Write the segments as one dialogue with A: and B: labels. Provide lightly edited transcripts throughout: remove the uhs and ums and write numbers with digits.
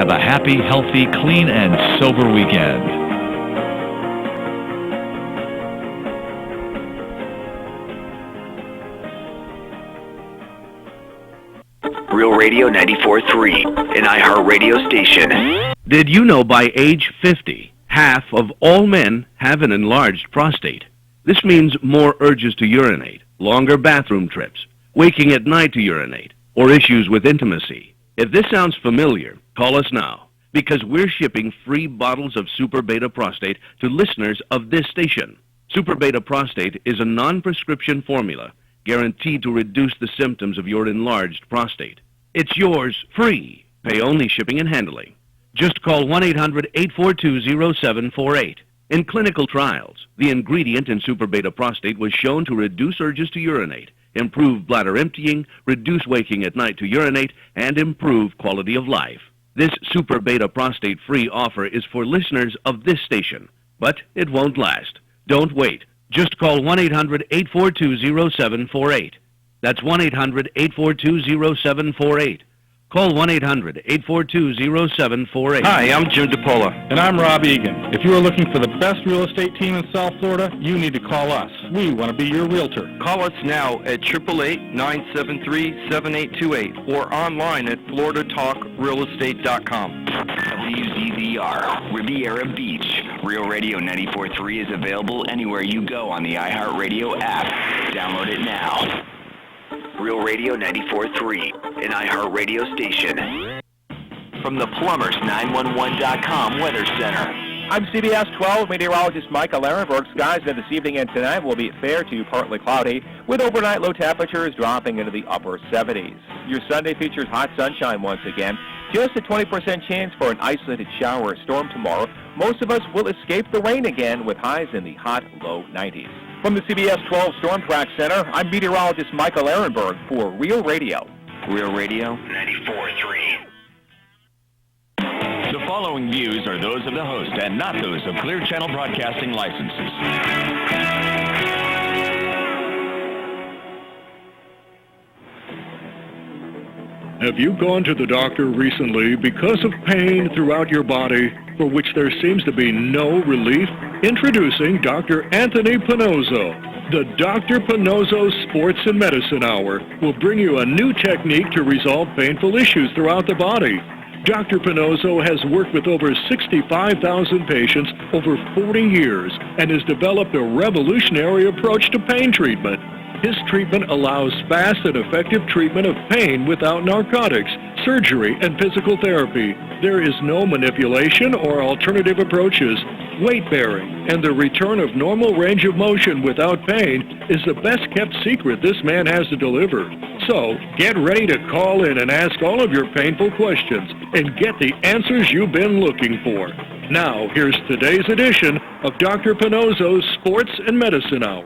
A: have a happy, healthy, clean, and sober weekend.
B: Real Radio 94.3, an iHeartRadio station.
C: Did you know by age 50, half of all men have an enlarged prostate? This means more urges to urinate, longer bathroom trips, waking at night to urinate, or issues with intimacy. If this sounds familiar, call us now, because we're shipping free bottles of Super Beta Prostate to listeners of this station. Super Beta Prostate is a non-prescription formula guaranteed to reduce the symptoms of your enlarged prostate. It's yours free. Pay only shipping and handling. Just call 1-800-842-0748. In clinical trials, the ingredient in Super Beta Prostate was shown to reduce urges to urinate, improve bladder emptying, reduce waking at night to urinate, and improve quality of life. This Super Beta Prostate free offer is for listeners of this station, but it won't last. Don't wait. Just call 1-800-842-0748. That's 1-800-842-0748. Call 1-800-842-0748.
D: Hi, I'm Jim DePola.
E: And I'm Rob Egan. If you are looking for the best real estate team in South Florida, you need to call us. We want to be your realtor.
D: Call us now at 888-973-7828 or online at floridatalkrealestate.com.
B: WZVR, Riviera Beach. Real Radio 94.3 is available anywhere you go on the iHeartRadio app. Download it now. Real Radio 94.3, an iHeartRadio station. From the Plumbers911.com Weather Center.
F: I'm CBS 12 meteorologist Michael Ehrenberg. Skies this evening and tonight will be fair to partly cloudy, with overnight low temperatures dropping into the upper 70s. Your Sunday features hot sunshine once again. Just a 20% chance for an isolated shower or storm tomorrow. Most of us will escape the rain again with highs in the hot low 90s. From the CBS 12 Storm Track Center, I'm meteorologist Michael Ehrenberg for Real Radio.
B: Real Radio 94.3.
A: The following views are those of the host and not those of Clear Channel Broadcasting licenses.
G: Have you gone to the doctor recently because of pain throughout your body for which there seems to be no relief? Introducing Dr. Anthony Pannozzo. The Dr. Pannozzo Sports and Medicine Hour will bring you a new technique to resolve painful issues throughout the body. Dr. Pannozzo has worked with over 65,000 patients over 40 years and has developed a revolutionary approach to pain treatment. His treatment allows fast and effective treatment of pain without narcotics, surgery, and physical therapy. There is no manipulation or alternative approaches. Weight-bearing and the return of normal range of motion without pain is the best-kept secret this man has to deliver. So, get ready to call in and ask all of your painful questions and get the answers you've been looking for. Now, here's today's edition of Dr. Pannozzo's Sports and Medicine Hour.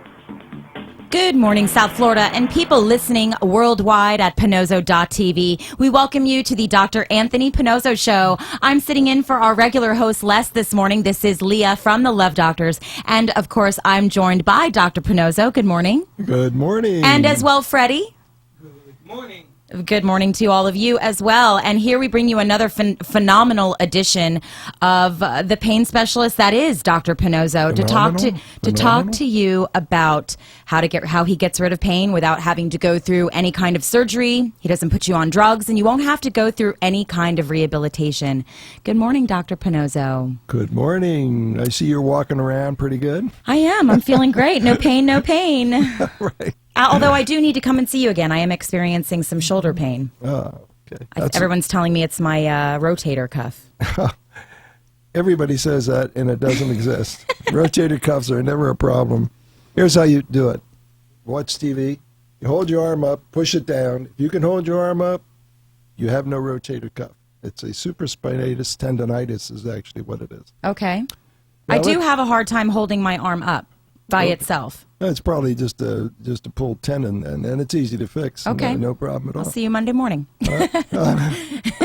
H: Good morning, South Florida, and people listening worldwide at Pannozzo.tv. We welcome you to the Dr. Anthony Pannozzo Show. I'm sitting in for our regular host, Les, this morning. This is Leah from the Love Doctors. And, of course, I'm joined by Dr. Pannozzo. Good morning.
I: Good morning.
H: And as well, Freddie.
J: Good morning.
H: Good morning to all of you as well. And here we bring you another phenomenal edition of the pain specialist that is Dr. Pannozzo to talk to you about how he gets rid of pain without having to go through any kind of surgery. He doesn't put you on drugs, and you won't have to go through any kind of rehabilitation. Good morning, Dr. Pannozzo.
I: Good morning. I see you're walking around pretty good.
H: I am. I'm feeling great. No pain, no pain.
I: Right.
H: Although I do need to come and see you again. I am experiencing some shoulder pain.
I: Oh, okay.
H: Everyone's telling me it's my rotator cuff.
I: Everybody says that, and it doesn't exist. Rotator cuffs are never a problem. Here's how you do it. Watch TV. You hold your arm up, push it down. If you can hold your arm up, you have no rotator cuff. It's a supraspinatus tendonitis is actually what it is.
H: Okay. Now I do have a hard time holding my arm up by itself.
I: It's probably just a pulled tendon, and it's easy to fix.
H: Okay.
I: No problem at all.
H: I'll see you Monday morning.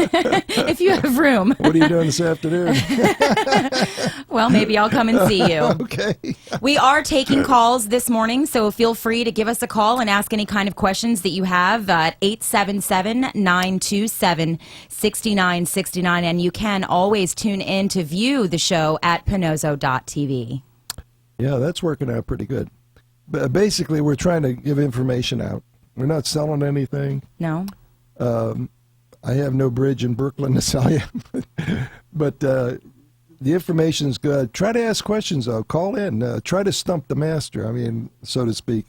H: If you have room.
I: What are you doing this afternoon?
H: Well, maybe I'll come and see you.
I: Okay.
H: We are taking calls this morning, so feel free to give us a call and ask any kind of questions that you have at 877-927-6969. And you can always tune in to view the show at Pannozzo.tv.
I: Yeah, that's working out pretty good. Basically, we're trying to give information out. We're not selling anything.
H: No.
I: I have no bridge in Brooklyn to sell you. But the information's good. Try to ask questions, though. Call in. Try to stump the master, so to speak.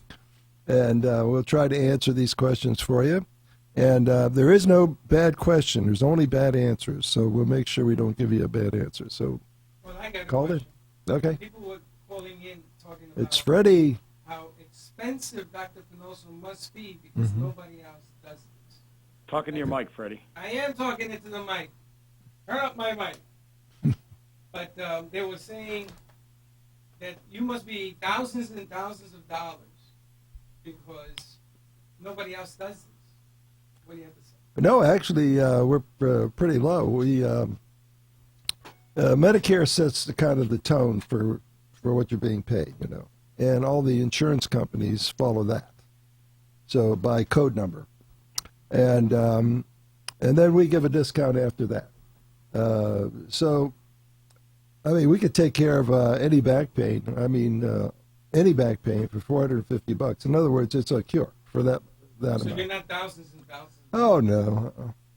I: And we'll try to answer these questions for you. And there is no bad question. There's only bad answers. So we'll make sure we don't give you a bad answer. So call in. Okay.
J: People were calling in talking about
I: It's Freddie.
J: How expensive Dr. Pannozzo must be because nobody else does this.
F: Talking to your mic, Freddie.
J: I am talking into the mic. Turn up my mic. But they were saying that you must be thousands and thousands of dollars because nobody else does this. What do you have to say?
I: No, actually, we're pretty low. We Medicare sets the kind of the tone for what you're being paid, and all the insurance companies follow that. So by code number, and then we give a discount after that. We could take care of any back pain. Any back pain for $450. In other words, it's a cure for that amount.
J: So you're not thousands and thousands.
I: Oh no.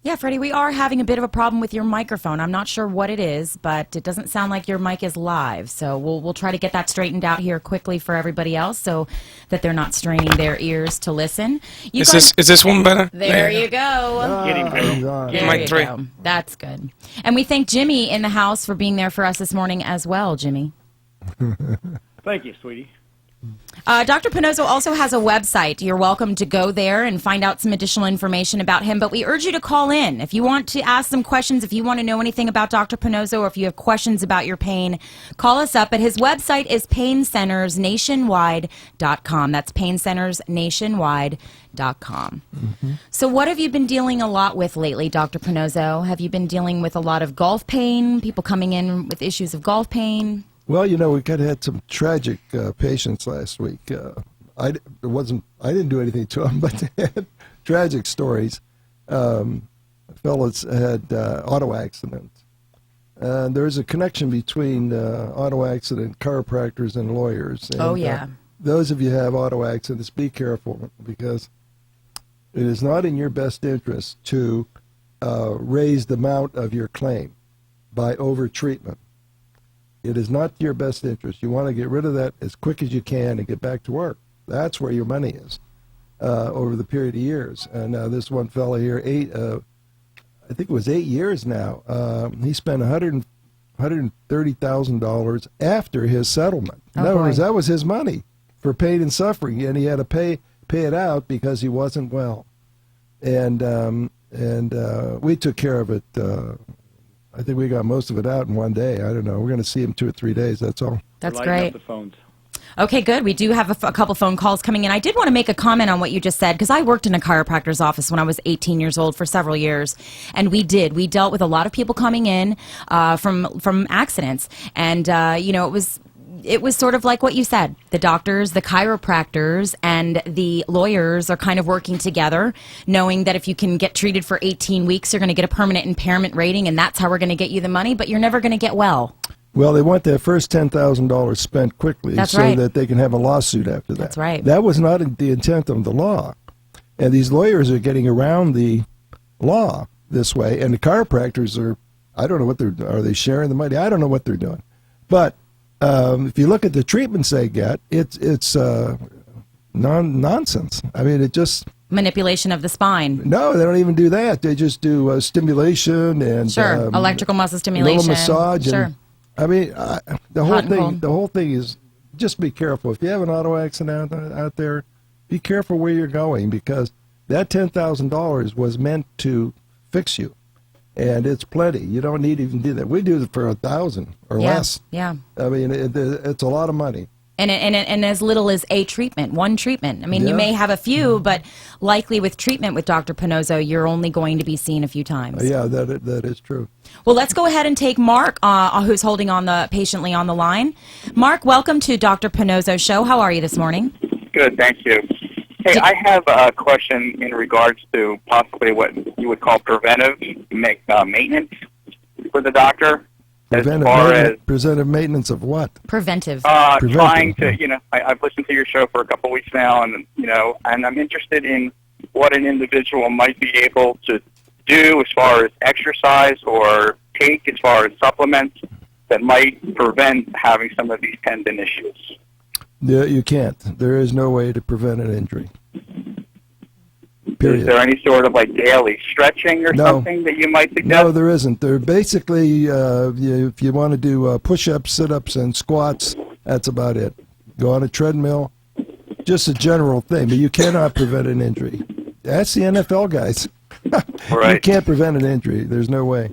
H: Yeah, Freddie, we are having a bit of a problem with your microphone. I'm not sure what it is, but it doesn't sound like your mic is live. So we'll try to get that straightened out here quickly for everybody else so that they're not straining their ears to listen.
K: Is this one better?
H: There you go.
K: Mic 3.
H: Go. That's good. And we thank Jimmy in the house for being there for us this morning as well, Jimmy.
F: Thank you, sweetie.
H: Dr. Pannozzo also has a website. You're welcome to go there and find out some additional information about him, but we urge you to call in. If you want to ask some questions, if you want to know anything about Dr. Pannozzo, or if you have questions about your pain, call us up. But his website is paincentersnationwide.com. That's paincentersnationwide.com. So what have you been dealing a lot with lately, Dr. Pannozzo? Have you been dealing with a lot of golf pain, people coming in with issues of golf pain?
I: Well, we had some tragic patients last week. I didn't do anything to them, but they had tragic stories. Fellas had auto accidents. And there's a connection between auto accident chiropractors and lawyers. And, those of you who have auto accidents, be careful, because it is not in your best interest to raise the amount of your claim by over-treatment. It is not your best interest. You want to get rid of that as quick as you can and get back to work. That's where your money is over the period of years. And this one fellow here, I think it was 8 years now, he spent $130,000 after his settlement. In other words, that was his money for pain and suffering, and he had to pay it out because he wasn't well. And we took care of it. I think we got most of it out in one day. I don't know. We're going to see him 2 or 3 days. That's all.
H: That's great.
F: Up the phones.
H: Okay, good. We do have a couple phone calls coming in. I did want to make a comment on what you just said, because I worked in a chiropractor's office when I was 18 years old for several years, and we dealt with a lot of people coming in from accidents, and it was sort of like what you said. The doctors, the chiropractors, and the lawyers are kind of working together, knowing that if you can get treated for 18 weeks, you're going to get a permanent impairment rating, and that's how we're going to get you the money, but you're never going to get well.
I: Well, they want that first $10,000 spent quickly that they can have a lawsuit after that.
H: That's right.
I: That was not the intent of the law. And these lawyers are getting around the law this way, and the chiropractors I don't know what are they sharing the money? I don't know what they're doing. But if you look at the treatments they get, it's nonsense. It just...
H: Manipulation of the spine.
I: No, they don't even do that. They just do stimulation and...
H: electrical muscle stimulation.
I: A little massage.
H: Sure.
I: The whole thing is just be careful. If you have an auto accident out there, be careful where you're going, because that $10,000 was meant to fix you. And it's plenty. You don't need to even do that. We do it for $1,000 or less.
H: Yeah.
I: It's a lot of money.
H: And as little as one treatment. I mean, you may have a few, but likely with treatment with Dr. Pannozzo, you're only going to be seen a few times.
I: Yeah, that is true.
H: Well, let's go ahead and take Mark, who's holding on patiently on the line. Mark, welcome to Dr. Pannozzo's show. How are you this morning?
L: Good, thank you. Hey, I have a question in regards to possibly what you would call preventive maintenance for the doctor.
I: Preventive maintenance of what?
H: Preventive.
L: Trying to, I've listened to your show for a couple of weeks now, and and I'm interested in what an individual might be able to do as far as exercise or take as far as supplements that might prevent having some of these tendon issues.
I: Yeah, you can't. There is no way to prevent an injury. Period.
L: Is there any sort of daily stretching or something that you might suggest?
I: No, there isn't. They're basically, if you want to do push-ups, sit-ups, and squats, that's about it. Go on a treadmill, just a general thing, but you cannot prevent an injury. That's the NFL guys.
L: Right.
I: You can't prevent an injury. There's no way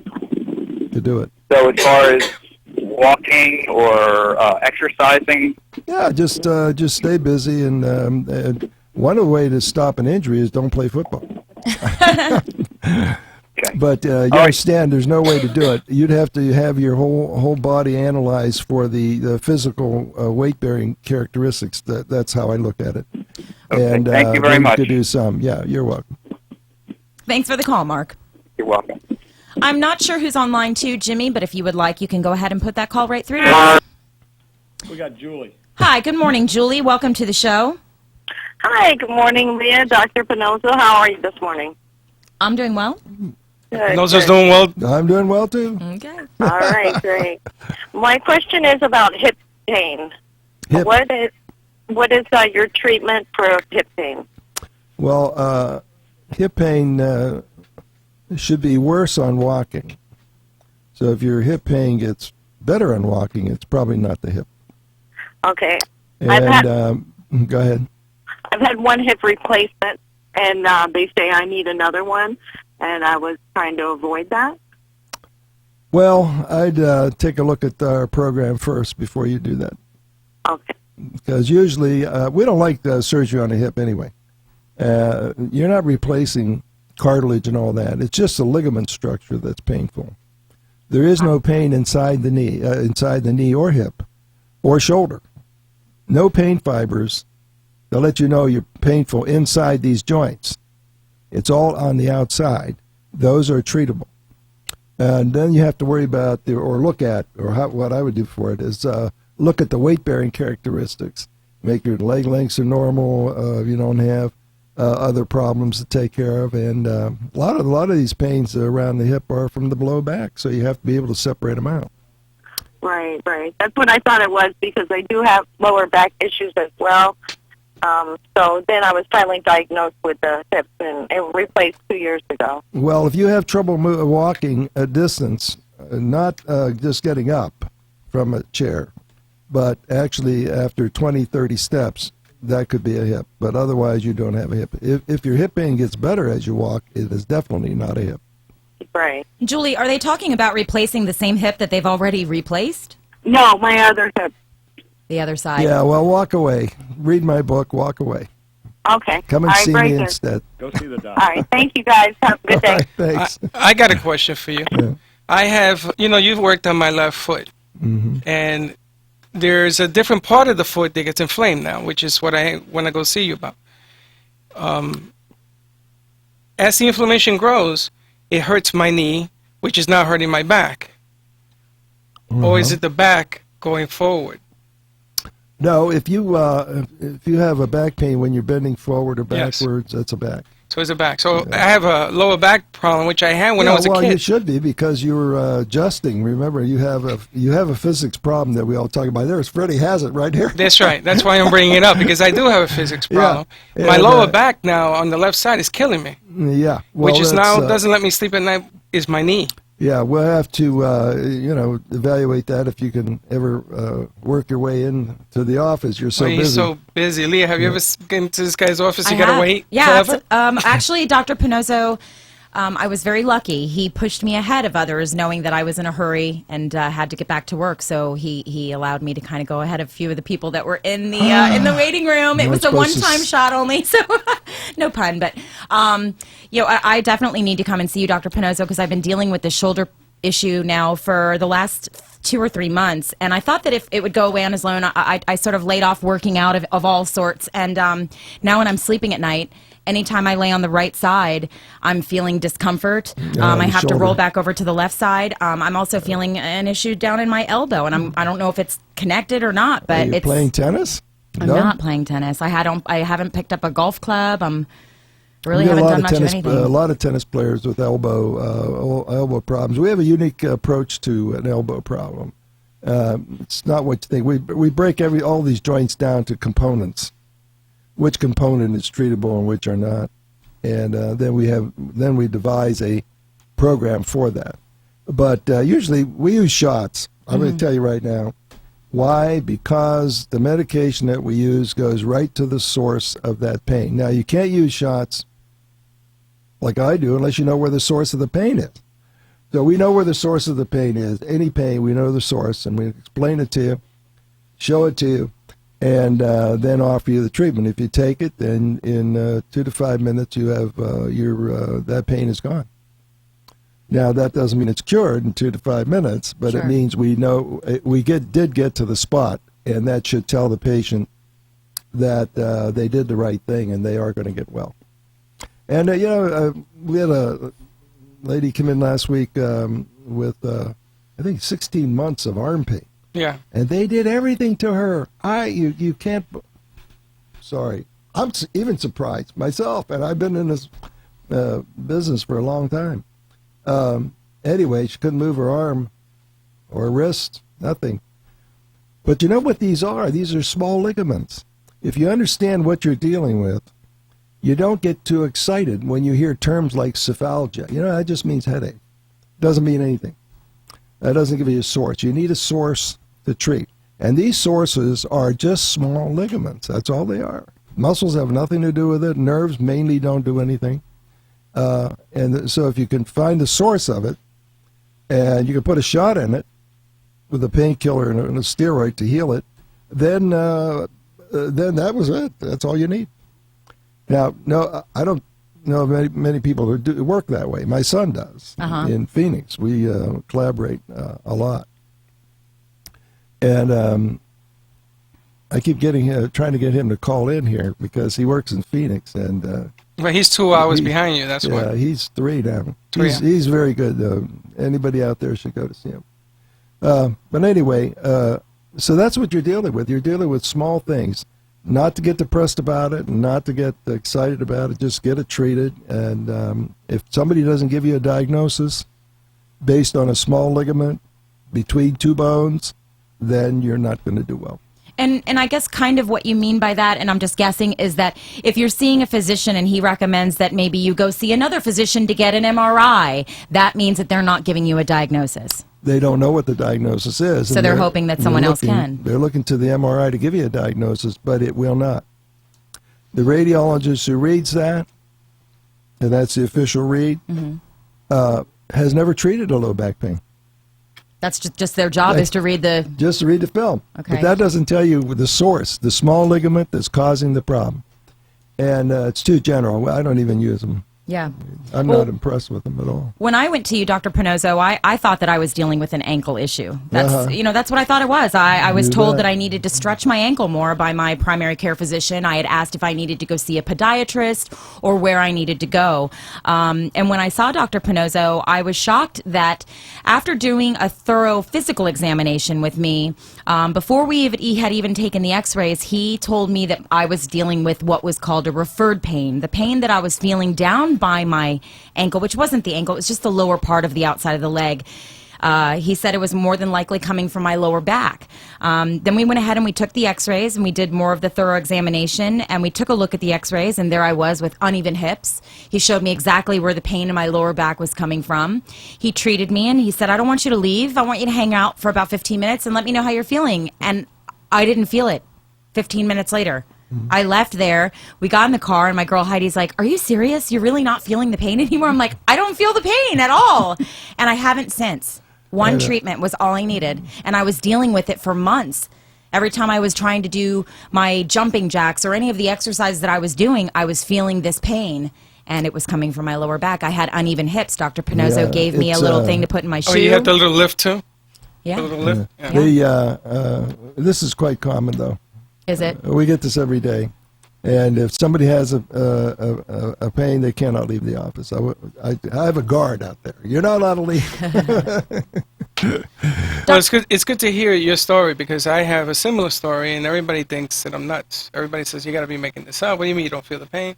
I: to do it.
L: So as far as walking or exercising?
I: Yeah, just stay busy and one of the ways to stop an injury is don't play football.
L: Okay.
I: But you understand there's no way to do it. You'd have to have your whole body analyzed for the physical weight-bearing characteristics. That's how I look at it.
L: Okay.
I: And
L: thank you very much.
I: To do some. Yeah, you're welcome.
H: Thanks for the call, Mark.
L: You're welcome.
H: I'm not sure who's on line 2, Jimmy, but if you would like, you can go ahead and put that call right through.
G: We got Julie.
H: Hi, good morning, Julie. Welcome to the show.
M: Hi, good morning, Leah, Dr. Pannozzo. How are you this morning?
H: I'm doing well.
M: Good,
K: Pannozzo's doing well.
I: I'm doing well, too.
H: Okay.
M: All right, great. My question is about hip pain. What is your treatment for hip pain?
I: Well, hip pain should be worse on walking. So if your hip pain gets better on walking, it's probably not the hip.
M: Okay.
I: And go ahead.
M: I've had one hip replacement, and they say I need another one, and I was trying to avoid that.
I: Well, I'd take a look at our program first before you do that.
M: Okay.
I: Because usually we don't like surgery on the hip anyway. You're not replacing cartilage and all that. It's just a ligament structure that's painful. There is no pain inside the knee or hip or shoulder. No pain fibers. They'll let you know you're painful inside these joints. It's all on the outside. Those are treatable. And then you have to worry about, what I would do for it is look at the weight-bearing characteristics. Make your leg lengths are normal. You don't have other problems to take care of. And a lot of these pains around the hip are from the low back, so you have to be able to separate them out.
M: Right. That's what I thought it was, because I do have lower back issues as well. So then I was finally diagnosed with the hips and replaced 2 years ago.
I: Well, if you have trouble walking a distance, not just getting up from a chair, but actually after 20, 30 steps, that could be a hip. But otherwise, you don't have a hip. If your hip pain gets better as you walk, it is definitely not a hip.
M: Right.
H: Julie, are they talking about replacing the same hip that they've already replaced?
M: No, my other hip.
H: The other side?
I: Yeah, well, walk away. Read my book, walk away.
M: Okay.
I: Come and see me instead.
G: Go see the doctor.
M: All right. Thank you, guys. Have a good day.
I: Right, thanks.
K: I got a question for you.
I: Yeah.
K: I have, you've worked on my left foot.
I: Mm-hmm.
K: And there's a different part of the foot that gets inflamed now, which is what I want to go see you about. As the inflammation grows, it hurts my knee, which is now hurting my back. Or is it the back going forward?
I: No, if you have a back pain when you're bending forward or backwards, that's a back.
K: So it's a back. So I have a lower back problem, which I had when I was a kid.
I: Well, you should be, because you were adjusting. Remember, you have a physics problem that we all talk about. There's Freddie has it right here.
K: That's right. That's why I'm bringing it up, because I do have a physics problem.
I: Yeah.
K: My lower back now on the left side is killing me.
I: Yeah. Well,
K: which is now doesn't let me sleep at night, is my knee.
I: Yeah, we'll have to, evaluate that if you can ever work your way into the office. You're so busy.
K: You're so busy. Leah, have you ever been to this guy's office? You got to wait
H: forever?
K: forever?
H: Actually, Dr. Pannozzo, I was very lucky. He pushed me ahead of others, knowing that I was in a hurry and had to get back to work. So he allowed me to kind of go ahead of a few of the people that were in the waiting room. It was a one-time shot only, so no pun. But I definitely need to come and see you, Dr. Pannozzo, because I've been dealing with the shoulder issue now for the last 2 or 3 months, and I thought that if it would go away on its own. I sort of laid off working out of all sorts, and now when I'm sleeping at night, anytime I lay on the right side, I'm feeling discomfort. I have to roll back over to the left side. I'm also feeling an issue down in my elbow, and I don't know if it's connected or not. But
I: Are you playing tennis?
H: I'm not playing tennis. I haven't picked up a golf club. Really haven't done much of anything.
I: A lot of tennis players with elbow problems. We have a unique approach to an elbow problem. It's not what you think. We break all these joints down to components. Which component is treatable and which are not, and then we devise a program for that. But usually we use shots. I'm going to tell you right now. Why? Because the medication that we use goes right to the source of that pain. Now, you can't use shots like I do unless you know where the source of the pain is. So we know where the source of the pain is. Any pain, we know the source, and we explain it to you, show it to you, and then offer you the treatment. If you take it, then in 2 to 5 minutes, you have that pain is gone. Now, that doesn't mean it's cured in 2 to 5 minutes, but it means we know we did get to the spot, and that should tell the patient that they did the right thing and they are going to get well. And we had a lady come in last week with I think 16 months of arm pain.
K: Yeah.
I: And they did everything to her. You can't. Sorry, I'm even surprised myself, and I've been in this business for a long time. Anyway, she couldn't move her arm or wrist, nothing. But you know what these are? These are small ligaments. If you understand what you're dealing with, you don't get too excited when you hear terms like cephalgia. That just means headache. Doesn't mean anything. That doesn't give you a source. You need a source to treat. And these sources are just small ligaments. That's all they are. Muscles have nothing to do with it. Nerves mainly don't do anything. And so if you can find the source of it, and you can put a shot in it with a painkiller and a steroid to heal it, then that was it. That's all you need. Now, no, I don't know many people who work that way. My son does in Phoenix. We collaborate a lot. And I keep trying to get him to call in here because he works in Phoenix. And
K: but he's 2 hours behind you. That's why.
I: Yeah, he's 3 now. He's very good. Anybody out there should go to see him. But anyway, so that's what you're dealing with. You're dealing with small things. Not to get depressed about it, not to get excited about it, just get it treated. And if somebody doesn't give you a diagnosis based on a small ligament between 2 bones, then you're not going to do well.
H: And I guess kind of what you mean by that, and I'm just guessing, is that if you're seeing a physician and he recommends that maybe you go see another physician to get an MRI, that means that they're not giving you a diagnosis.
I: They don't know what the diagnosis is.
H: So they're hoping that someone else can.
I: They're looking to the MRI to give you a diagnosis, but it will not. The radiologist who reads that, and that's the official read, has never treated a low back pain.
H: That's just their job is to read the...
I: Just to read the film.
H: Okay.
I: But that doesn't tell you the source, the small ligament that's causing the problem. And it's too general. I don't even use them.
H: Yeah.
I: I'm not impressed with them at all.
H: When I went to you, Dr. Pannozzo, I thought that I was dealing with an ankle issue. That's that's what I thought it was. I was told that I needed to stretch my ankle more by my primary care physician. I had asked if I needed to go see a podiatrist or where I needed to go. And when I saw Dr. Pannozzo, I was shocked that after doing a thorough physical examination with me, before he had even taken the x-rays, he told me that I was dealing with what was called a referred pain. The pain that I was feeling down by my ankle, which wasn't the ankle, it was just the lower part of the outside of the leg. He said it was more than likely coming from my lower back. Then we went ahead and we took the x-rays and we did more of the thorough examination, and we took a look at the x-rays, and there I was with uneven hips. He showed me exactly where the pain in my lower back was coming from. He treated me and he said, I don't want you to leave. I want you to hang out for about 15 minutes and let me know how you're feeling. And I didn't feel it 15 minutes later. I left there. We got in the car, and my girl Heidi's like, "Are you serious? You're really not feeling the pain anymore?" I'm like, "I don't feel the pain at all," and I haven't since. One treatment was all I needed, and I was dealing with it for months. Every time I was trying to do my jumping jacks or any of the exercises that I was doing, I was feeling this pain, and it was coming from my lower back. I had uneven hips. Dr. Pannozzo gave me a little thing to put in my shoe.
K: Oh, you have the little lift too?
H: Yeah.
K: The little lift? Yeah.
I: This is quite common, though.
H: Is it?
I: We get this every day. And if somebody has a pain, they cannot leave the office. I have a guard out there. You're not allowed to leave.
K: Well, it's good to hear your story, because I have a similar story, and everybody thinks that I'm nuts. Everybody says, you got to be making this up. What do you mean you don't feel the pain?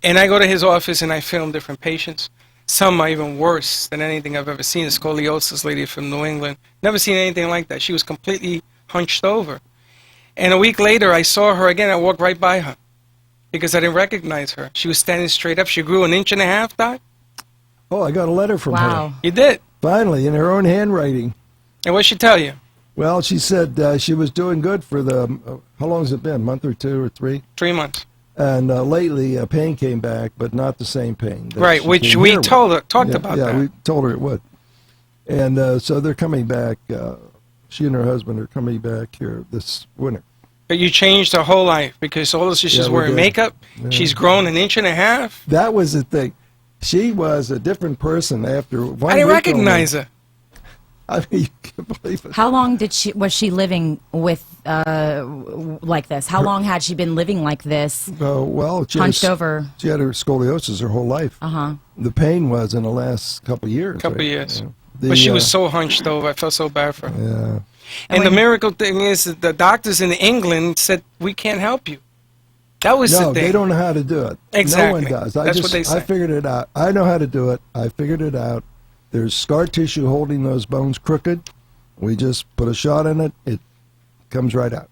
K: And I go to his office, and I film different patients. Some are even worse than anything I've ever seen. A scoliosis lady from New England. Never seen anything like that. She was completely hunched over. And a week later, I saw her again. I walked right by her because I didn't recognize her. She was standing straight up. She grew 1.5 inches, Doc.
I: Oh, I got a letter from her.
K: You did?
I: Finally, in her own handwriting.
K: And what'd she tell you?
I: Well, she said she was doing good for the, how long has it been, a month or 2 or 3?
K: 3 months.
I: And lately, pain came back, but not the same pain.
K: Right, which we talked about that.
I: Yeah, we told her it would. And so they're coming back. She and her husband are coming back here this winter.
K: But you changed her whole life, because all this is she's wearing makeup. Yeah. She's grown 1.5 inches.
I: That was the thing. She was a different person after 1 week.
K: I didn't recognize her.
I: I mean, you can't believe it.
H: How long was she living with like this? How long had she been living like this?
I: Well,
H: hunched over.
I: She had her scoliosis her whole life. The pain was in the last couple of years.
K: Couple of years. But she was so hunched over. I felt so bad for her.
I: Yeah.
K: And the miracle thing is that the doctors in England said, we can't help you. That was the thing.
I: No, they don't know how to do it.
K: Exactly.
I: No one does.
K: That's what they say.
I: I figured it out. I know how to do it. I figured it out. There's scar tissue holding those bones crooked. We just put a shot in it. It comes right out.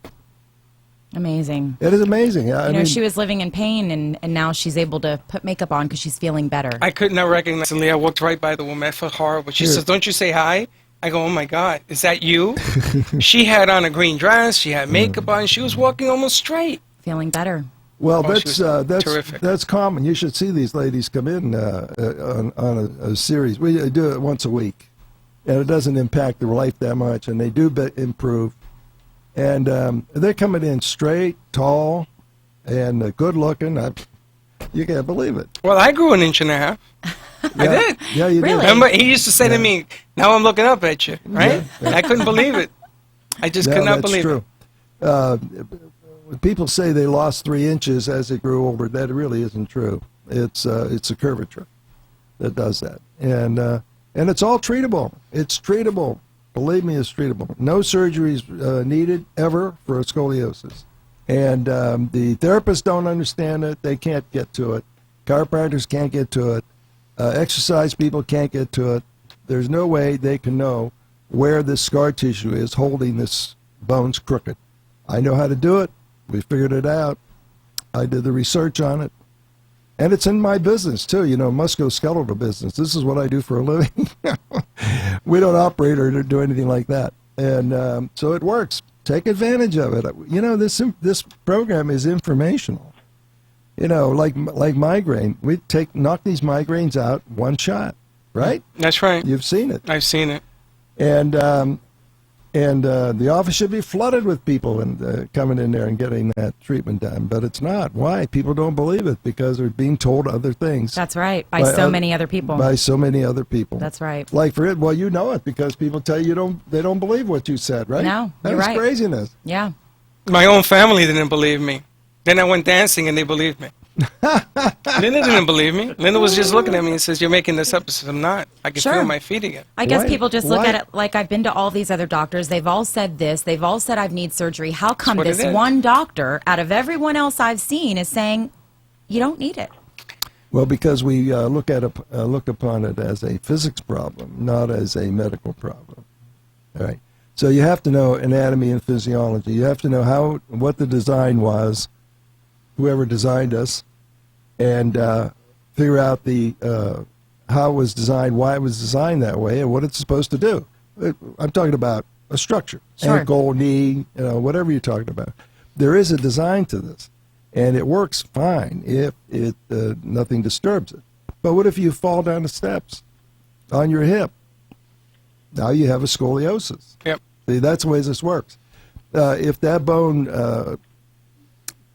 H: Amazing.
I: It is amazing. I mean,
H: she was living in pain, and now she's able to put makeup on because she's feeling better.
K: I could not recognize her. I walked right by the woman. I felt horrible. She says, don't you say hi? I go, oh, my God, is that you? She had on a green dress. She had makeup on. She was walking almost straight.
H: Feeling better.
I: Well, that's common. You should see these ladies come in on a series. We do it once a week, and it doesn't impact their life that much, and they do improve. And they're coming in straight, tall, and good-looking. You can't believe it.
K: Well, I grew 1.5 inches. I did.
I: Yeah, you
H: really?
I: did.
K: Remember, he used to say to me, now I'm looking up at you, right? Yeah. I couldn't believe it. I just could not believe it.
I: When people say they lost 3 inches as they grew older, that really isn't true. It's a curvature that does that. And it's all treatable. It's treatable. Believe me, it's treatable. No surgeries needed ever for a scoliosis. And the therapists don't understand it. They can't get to it. Chiropractors can't get to it. Exercise people can't get to it. There's no way they can know where this scar tissue is holding this bones crooked. I know how to do it. We figured it out. I did the research on it. And it's in my business, too, musculoskeletal business. This is what I do for a living. We don't operate or do anything like that. And so it works. Take advantage of it. This program is informational. Like migraine. We knock these migraines out one shot, right?
K: That's right.
I: You've seen it.
K: I've seen it.
I: And the office should be flooded with people and coming in there and getting that treatment done, but it's not. Why? People don't believe it because they're being told other things.
H: That's right. By so many other people.
I: By so many other people.
H: That's right.
I: Like you know it because people tell you they don't believe what you said, right?
H: No, you're
I: That's
H: right.
I: craziness.
H: Yeah.
K: My own family didn't believe me. Then I went dancing and they believed me. Linda didn't believe me. Linda was just looking at me and says, you're making this up. I said, I'm not. I can feel my feet again.
H: I guess people just look at it like I've been to all these other doctors. They've all said this. They've all said I need surgery. How come this one doctor out of everyone else I've seen is saying you don't need it?
I: Well, because we look upon it as a physics problem, not as a medical problem. All right. So you have to know anatomy and physiology. You have to know what the design was, whoever designed us, and figure out how it was designed, why it was designed that way, and what it's supposed to do. I'm talking about a structure, ankle, knee, whatever you're talking about. there is a design to this, and it works fine if nothing disturbs it. But what if you fall down the steps on your hip? Now you have a scoliosis.
K: Yep.
I: See, that's the way this works. If that bone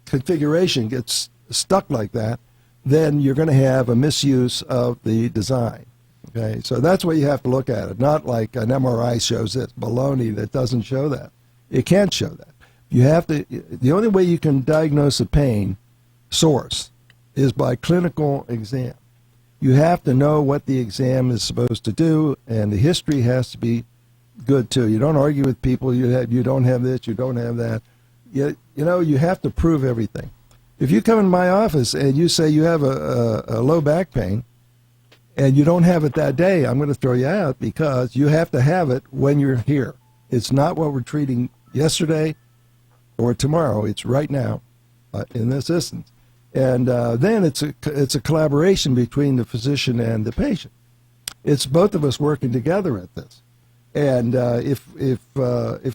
I: configuration gets stuck like that, then you're going to have a misuse of the design. Okay, so that's what you have to look at it. Not like an MRI shows it. Baloney that doesn't show that. It can't show that. You have to. The only way you can diagnose a pain source is by clinical exam. You have to know what the exam is supposed to do, and the history has to be good too. You don't argue with people. You don't have this. You don't have that. You have to prove everything. If you come in my office and you say you have a low back pain, and you don't have it that day, I'm going to throw you out because you have to have it when you're here. It's not what we're treating yesterday or tomorrow. It's right now in this instance. And then it's a collaboration between the physician and the patient. It's both of us working together at this. And if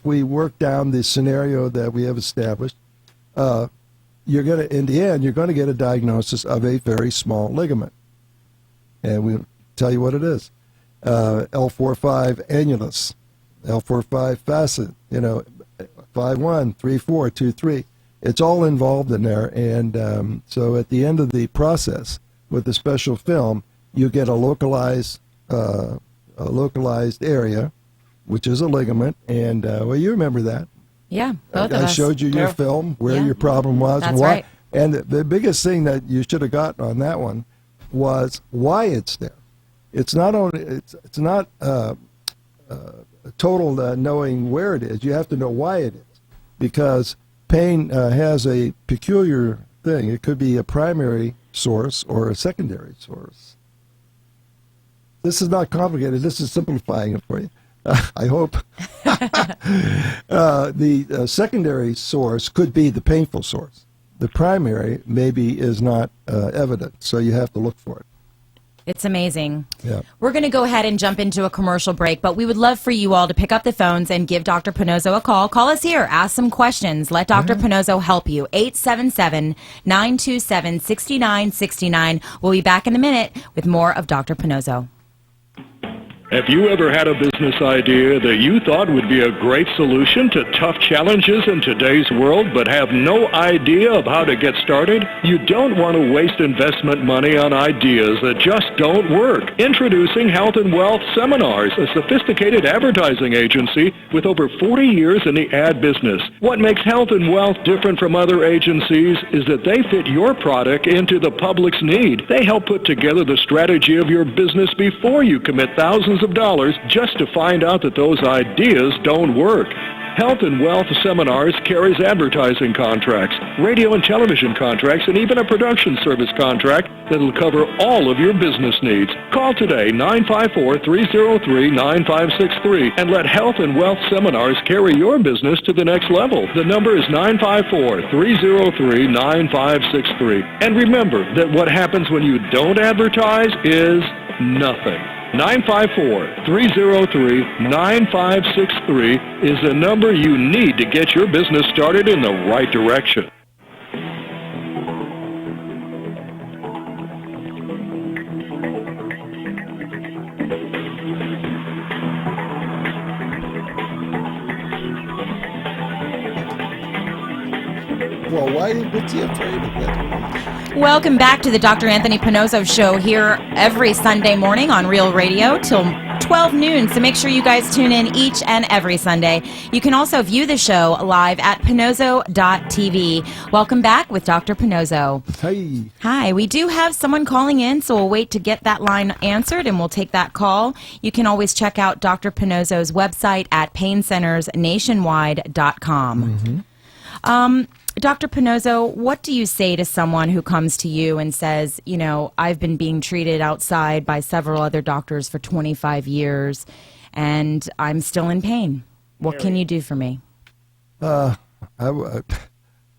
I: we work down the scenario that we have established, you're going to, in the end, you're going to get a diagnosis of a very small ligament. And we'll tell you what it is. L4-5 annulus, L4-5 facet, 5-1, 3-4, 2-3. It's all involved in there. And so at the end of the process, with the special film, you get a localized area, which is a ligament. And, well, you remember that.
H: Yeah, both of us.
I: I showed you your film, where your problem was.
H: That's
I: and why.
H: Right.
I: And the biggest thing that you should have gotten on that one was why it's there. It's not only it's not total knowing where it is. You have to know why it is, because pain has a peculiar thing. It could be a primary source or a secondary source. This is not complicated. This is simplifying it for you. I hope. The secondary source could be the painful source. The primary maybe is not evident, so you have to look for it.
H: It's amazing.
I: Yeah.
H: We're going to go ahead and jump into a commercial break, but we would love for you all to pick up the phones and give Dr. Pannozzo a call. Call us here. Ask some questions. Let Dr. Pannozzo help you. 877-927-6969. We'll be back in a minute with more of Dr. Pannozzo.
G: Have you ever had a business idea that you thought would be a great solution to tough challenges in today's world, but have no idea of how to get started? You don't want to waste investment money on ideas that just don't work. Introducing Health and Wealth Seminars, a sophisticated advertising agency with over 40 years in the ad business. What makes Health and Wealth different from other agencies is that they fit your product into the public's need. They help put together the strategy of your business before you commit thousands of dollars just to find out that those ideas don't work. Health and Wealth Seminars carries advertising contracts, radio and television contracts, and even a production service contract that will cover all of your business needs. Call today, 954-303-9563, and let Health and Wealth Seminars carry your business to the next level. The number is 954-303-9563. And remember that what happens when you don't advertise is nothing. 954-303-9563 is the number you need to get your business started in the right direction.
I: Well, what's he afraid of that?
H: Welcome back to the Dr. Anthony Pannozzo Show here every Sunday morning on Real Radio till 12 noon, so make sure you guys tune in each and every Sunday. You can also view the show live at Pannozzo.tv. Welcome back with Dr. Pannozzo.
I: Hi.
H: Hi. We do have someone calling in, so we'll wait to get that line answered, and we'll take that call. You can always check out Dr. Pannozzo's website at paincentersnationwide.com. Dr. Pannozzo, what do you say to someone who comes to you and says, you know, I've been being treated outside by several other doctors for 25 years, and I'm still in pain? What can you do for me?
I: I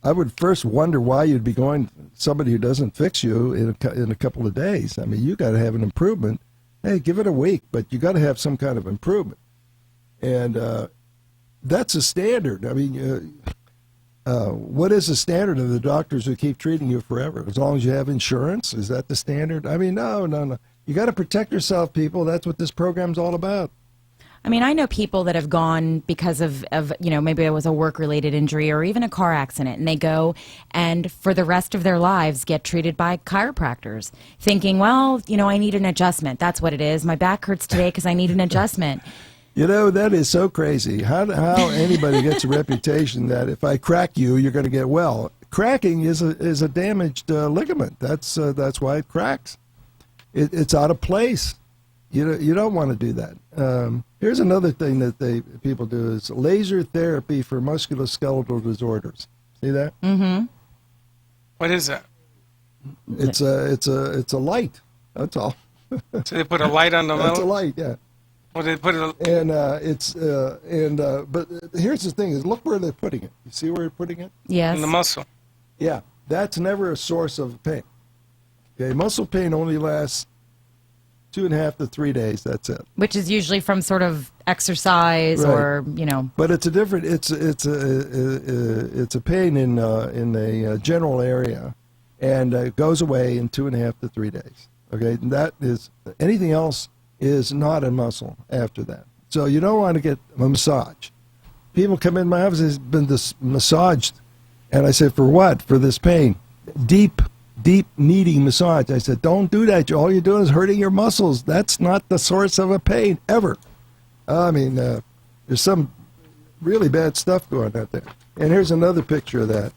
I: would first wonder why you'd be going to somebody who doesn't fix you in a couple of days. I mean, you got to have an improvement. Hey, give it a week, but you got to have some kind of improvement. And that's a standard. I mean, what is the standard of the doctors who keep treating you forever? As long as you have insurance, is that the standard? I mean, no. You got to protect yourself, people. That's what this program's all about.
H: I mean, I know people that have gone because of maybe it was a work-related injury or even a car accident, and they go and for the rest of their lives get treated by chiropractors, thinking, well, I need an adjustment. That's what it is. My back hurts today because I need an adjustment.
I: That is so crazy. How anybody gets a reputation that if I crack you, you're going to get well. Cracking is a damaged ligament. That's why it cracks. It's out of place. You don't want to do that. Here's another thing that people do is laser therapy for musculoskeletal disorders. See that?
K: Mm-hmm. What is that?
I: It's a light. That's all.
K: So they put a light on the middle?
I: It's a light, yeah.
K: Well, they put it.
I: But here's the thing: is look where they're putting it. You see where they're putting it?
H: Yes.
K: In the muscle.
I: Yeah, that's never a source of pain. Okay, muscle pain only lasts 2.5 to 3 days. That's it.
H: Which is usually from sort of exercise,
I: right.
H: or
I: But it's a different. It's a pain in a general area, and it goes away in 2.5 to 3 days. Okay, and that is anything else is not a muscle after that. So you don't want to get a massage. People come in my office, has been massaged, and I said, for what? For this pain. Deep kneading massage. I said, don't do that. All you're doing is hurting your muscles. That's not the source of a pain, ever. I mean, there's some really bad stuff going on there. And here's another picture of that.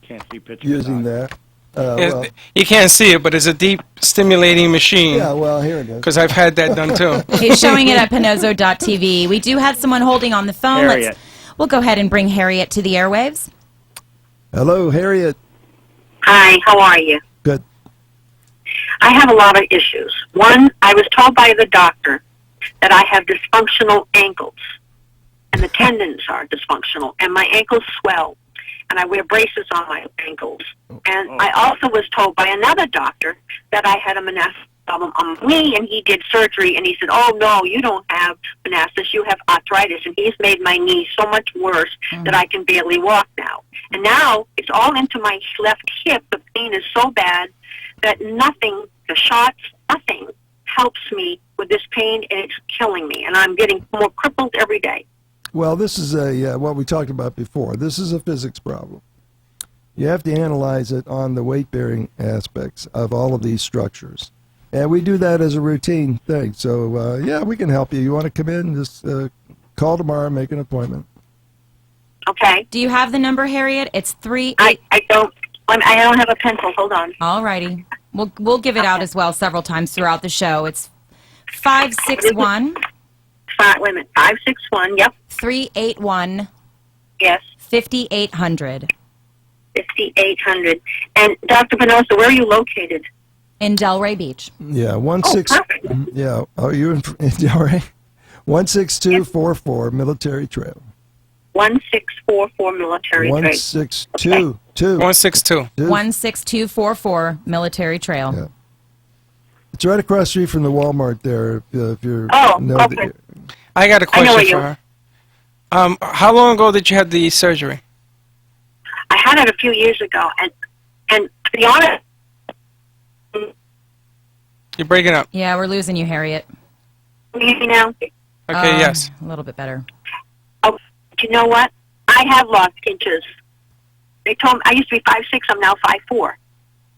N: Can't see pictures.
I: Using that.
K: You can't see it, but it's a deep stimulating machine.
I: Yeah, well, here it is.
K: Because I've had that done too.
H: He's showing it at Pannozzo.tv. We do have someone holding on the phone.
N: Harriet.
H: We'll go ahead and bring Harriet to the airwaves.
I: Hello, Harriet.
M: Hi, how are you?
I: Good.
M: I have a lot of issues. One, I was told by the doctor that I have dysfunctional ankles, and the tendons are dysfunctional, and my ankles swell, and I wear braces on my ankles. And I also was told by another doctor that I had a meniscus problem on my knee, and he did surgery, and he said, oh, no, you don't have meniscus, you have arthritis, and he's made my knee so much worse that I can barely walk now. And now it's all into my left hip. The pain is so bad that nothing, the shots, nothing helps me with this pain, and it's killing me, and I'm getting more crippled every day.
I: Well, this is what we talked about before. This is a physics problem. You have to analyze it on the weight-bearing aspects of all of these structures. And we do that as a routine thing. So, yeah, we can help you. You want to come in, just call tomorrow and make an appointment.
M: Okay.
H: Do you have the number, Harriet? It's 3...
M: I don't have a pencil. Hold on.
H: All righty. We'll give it out as well several times throughout the show. It's 561...
M: Wait a minute. 561, yep.
H: 381...
M: Yes.
H: 5800.
M: 5800. And Dr. Pannozzo, where are you located?
H: In Delray Beach.
I: Yeah,
M: perfect.
I: Yeah, are you in Delray? 16244 Military Trail.
M: 1644 Military Trail.
I: 162.
H: 16244 Military Trail.
I: Yeah. It's right across the street from the Walmart there. If you're
M: okay.
K: I got a question for her. How long ago did you have the surgery?
M: I had it a few years ago, and to be honest...
K: You're breaking up.
H: Yeah, we're losing you, Harriet.
M: Can you hear me now?
K: Okay, yes.
H: A little bit better.
M: Oh, you know what? I have lost inches. They told me I used to be 5'6", I'm now 5'4".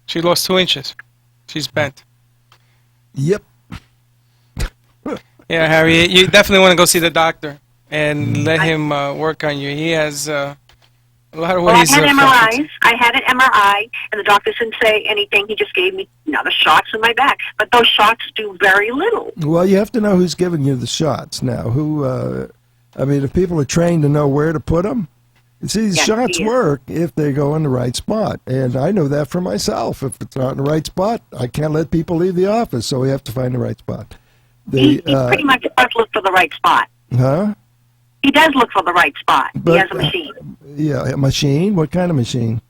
K: She lost 2 inches. She's bent.
I: Yep.
K: Yeah, Harriet, you definitely want to go see the doctor and let him work on you. He has a lot of ways.
M: Well, I had an MRI, and the doctor didn't say anything. He just gave me the shots in my back. But those shots do very little.
I: Well, you have to know who's giving you the shots now. If people are trained to know where to put them. See, these shots work if they go in the right spot. And I know that for myself. If it's not in the right spot, I can't let people leave the office, so we have to find the right spot.
M: He pretty much does look for the right spot.
I: Huh?
M: He does look for the right spot. He has a machine.
I: Yeah, a machine? What kind of machine?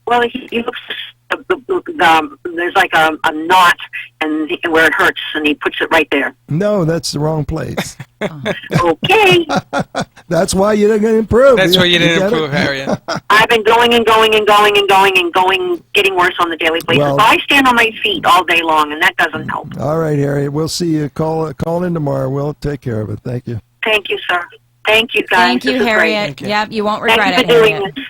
M: Well, he looks... there's like a knot and where it hurts, and he puts it right there.
I: No, that's the wrong place.
M: Okay.
I: That's why you didn't improve.
K: That's why you didn't
I: get
K: improve,
I: it?
K: Harriet.
M: I've been going and going and going and going and going, getting worse on the daily basis.
I: Well-
M: So I stand on my feet all day long, and that doesn't help.
I: All right, Harriet. We'll see you. Call in tomorrow. We'll take care of it. Thank you.
M: Thank you, sir. Thank you, guys.
H: Thank you,
M: This is great.
H: Harriet. Yep, you won't regret
M: Thank
H: it,
M: you for doing
H: Harriet.
M: this.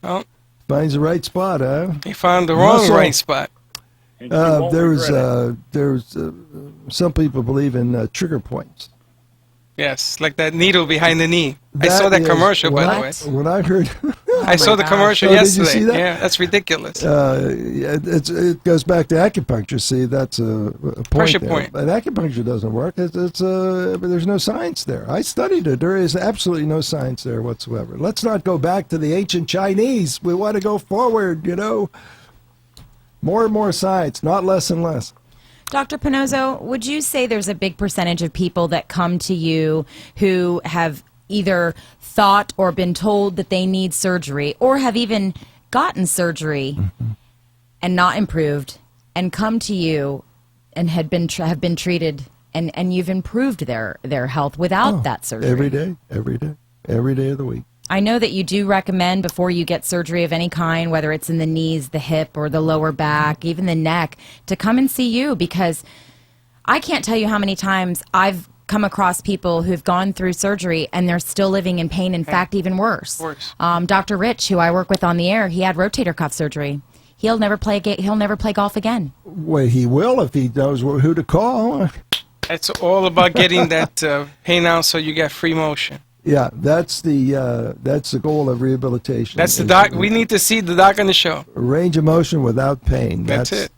K: Well,
I: Finds the right spot, huh?
K: he found the wrong
I: Muscle.
K: right spot.
I: There's some people believe in trigger points.
K: Yes, like that needle behind the knee. I saw that
I: is-
K: commercial, by the
I: when
K: way.
I: When I heard,
K: I saw the commercial
I: Oh, did you
K: yesterday.
I: see that?
K: Yeah, that's ridiculous.
I: it goes back to acupuncture. See, that's a point
K: Pressure
I: there.
K: point.
I: But acupuncture doesn't work. There's no science there. I studied it. There is absolutely no science there whatsoever. Let's not go back to the ancient Chinese. We want to go forward. More and more science, not less and less.
H: Dr. Pannozzo, would you say there's a big percentage of people that come to you who have either thought or been told that they need surgery or have even gotten surgery and not improved and come to you and have been treated and you've improved their health without that surgery?
I: Every day of the week.
H: I know that you do recommend before you get surgery of any kind, whether it's in the knees, the hip, or the lower back, even the neck, to come and see you, because I can't tell you how many times I've come across people who've gone through surgery and they're still living in pain, in fact, even worse. Dr. Rich, who I work with on the air, he had rotator cuff surgery. He'll never play golf again.
I: Well, he will if he knows who to call.
K: It's all about getting that pain out so you get free motion.
I: Yeah, that's the goal of rehabilitation.
K: That's the doc. We need to see the doc on the show.
I: Range of motion without pain.
K: That's it.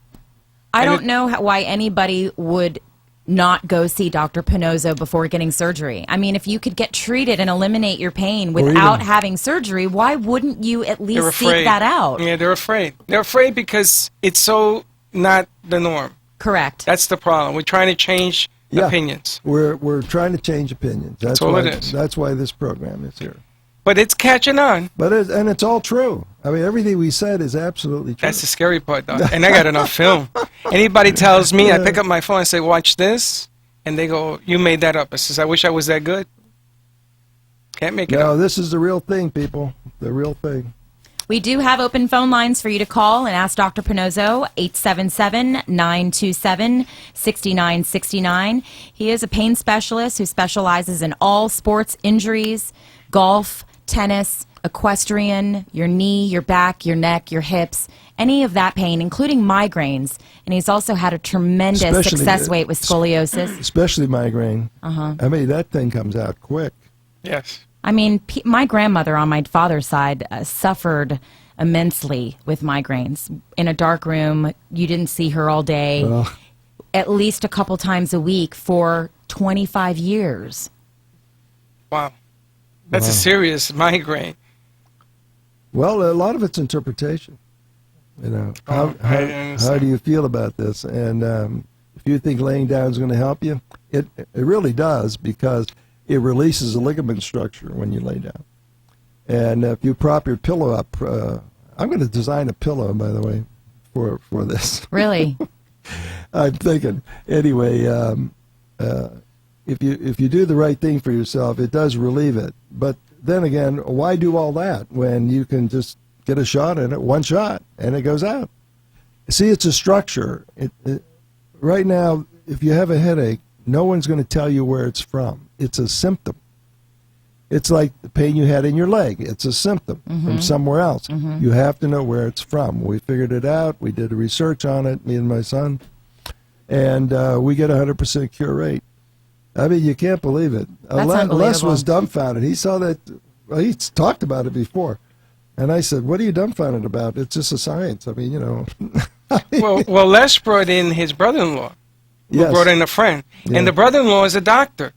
H: I don't know why anybody would not go see Dr. Pannozzo before getting surgery. I mean, if you could get treated and eliminate your pain without having surgery, why wouldn't you at least seek that out?
K: Yeah, they're afraid. They're afraid because it's so not the norm.
H: Correct.
K: That's the problem. We're trying to change opinions.
I: We're trying to change opinions. That's
K: all
I: why,
K: it is.
I: That's why this program is here.
K: But it's catching on.
I: But it's all true. I mean, everything we said is absolutely true.
K: That's the scary part, though. And I got enough film. Anybody tells me, I pick up my phone and say, watch this, and they go, you made that up. I says, I wish I was that good. Can't make it up.
I: No, this is the real thing, people. The real thing.
H: We do have open phone lines for you to call and ask Dr. Pannozzo, 877-927-6969. He is a pain specialist who specializes in all sports injuries, golf, tennis, equestrian, your knee, your back, your neck, your hips, any of that pain, including migraines. And he's also had a tremendous success rate with scoliosis.
I: Especially migraine.
H: Uh-huh.
I: I mean, that thing comes out quick.
K: Yes.
H: I mean, my grandmother on my father's side suffered immensely with migraines. In a dark room, you didn't see her all day, at least a couple times a week for 25 years.
K: Wow. That's a serious migraine.
I: Well, a lot of it's interpretation. How do you feel about this? And if you think laying down is going to help you, it really does, because it releases a ligament structure when you lay down. And if you prop your pillow up, I'm going to design a pillow, by the way, for this.
H: Really?
I: I'm thinking. Anyway, if you do the right thing for yourself, it does relieve it. But then again, why do all that when you can just get a shot in it, one shot, and it goes out? See, it's a structure. Right now, if you have a headache, no one's going to tell you where it's from. It's a symptom. It's like the pain you had in your leg. It's a symptom from somewhere else. You have to know where it's from. We figured it out. We did research on it, me and my son, and we get a 100% cure rate. I mean, you can't believe it. Les was dumbfounded. He saw that. Well, he's talked about it before. And I said, what are you dumbfounded about? It's just a science. I mean,
K: Well, Les brought in his brother-in-law.
I: Yes.
K: Brought in a friend.
I: Yeah.
K: And the brother-in-law is a doctor.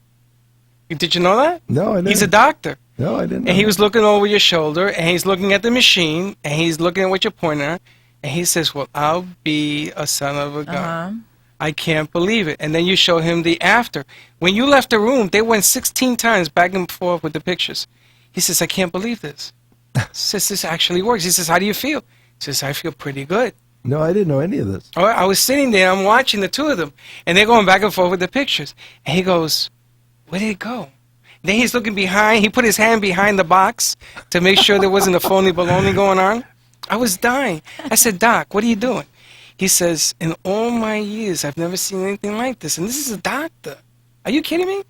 K: Did you know that?
I: No, I didn't.
K: He's a doctor.
I: No, I didn't know.
K: And he was looking over your shoulder, and he's looking at the machine, and he's looking at what you're pointing at, and he says, well, I'll be a son of a gun. I can't believe it. And then you show him the after. When you left the room, they went 16 times back and forth with the pictures. He says, I can't believe this. He says, this actually works. He says, how do you feel? He says, I feel pretty good.
I: No, I didn't know any of this.
K: Oh, I was sitting there, I'm watching the two of them, and they're going back and forth with the pictures. And he goes, where did it go? Then he's looking behind. He put his hand behind the box to make sure there wasn't a phony baloney going on. I was dying. I said, Doc, what are you doing? He says, in all my years, I've never seen anything like this. And this is a doctor. Are you kidding me?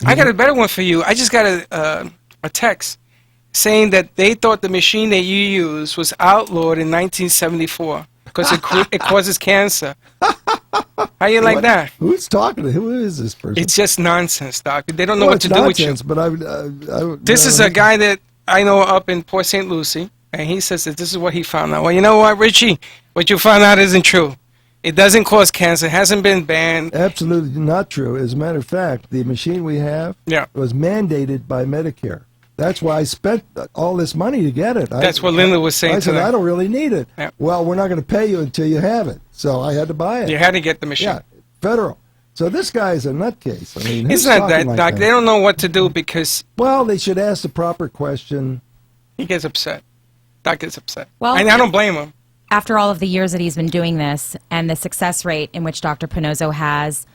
K: I got a better one for you. I just got a text saying that they thought the machine that you use was outlawed in 1974 because it causes cancer. How you like that?
I: Who's talking? Who is this person?
K: It's just nonsense, Doc. They don't know what to do with you.
I: But
K: This is a guy that I know up in Port St. Lucie, and he says that this is what he found out. Well, you know what, Richie? What you found out isn't true. It doesn't cause cancer. It hasn't been banned.
I: Absolutely not true. As a matter of fact, the machine we have was mandated by Medicare. That's why I spent all this money to get it.
K: That's what Linda was saying
I: I said,
K: today.
I: I don't really need it.
K: Yeah.
I: Well, we're not going to pay you until you have it. So I had to buy it.
K: You had to get the machine.
I: Yeah, federal. So this guy's a nutcase. I mean,
K: It's
I: who's
K: not
I: talking
K: that,
I: like
K: Doc.
I: that?
K: They don't know what to do because...
I: Well, they should ask the proper question.
K: He gets upset. Doc gets upset.
H: Well,
K: and I don't blame him.
H: After all of the years that he's been doing this and the success rate in which Dr. Pannozzo has,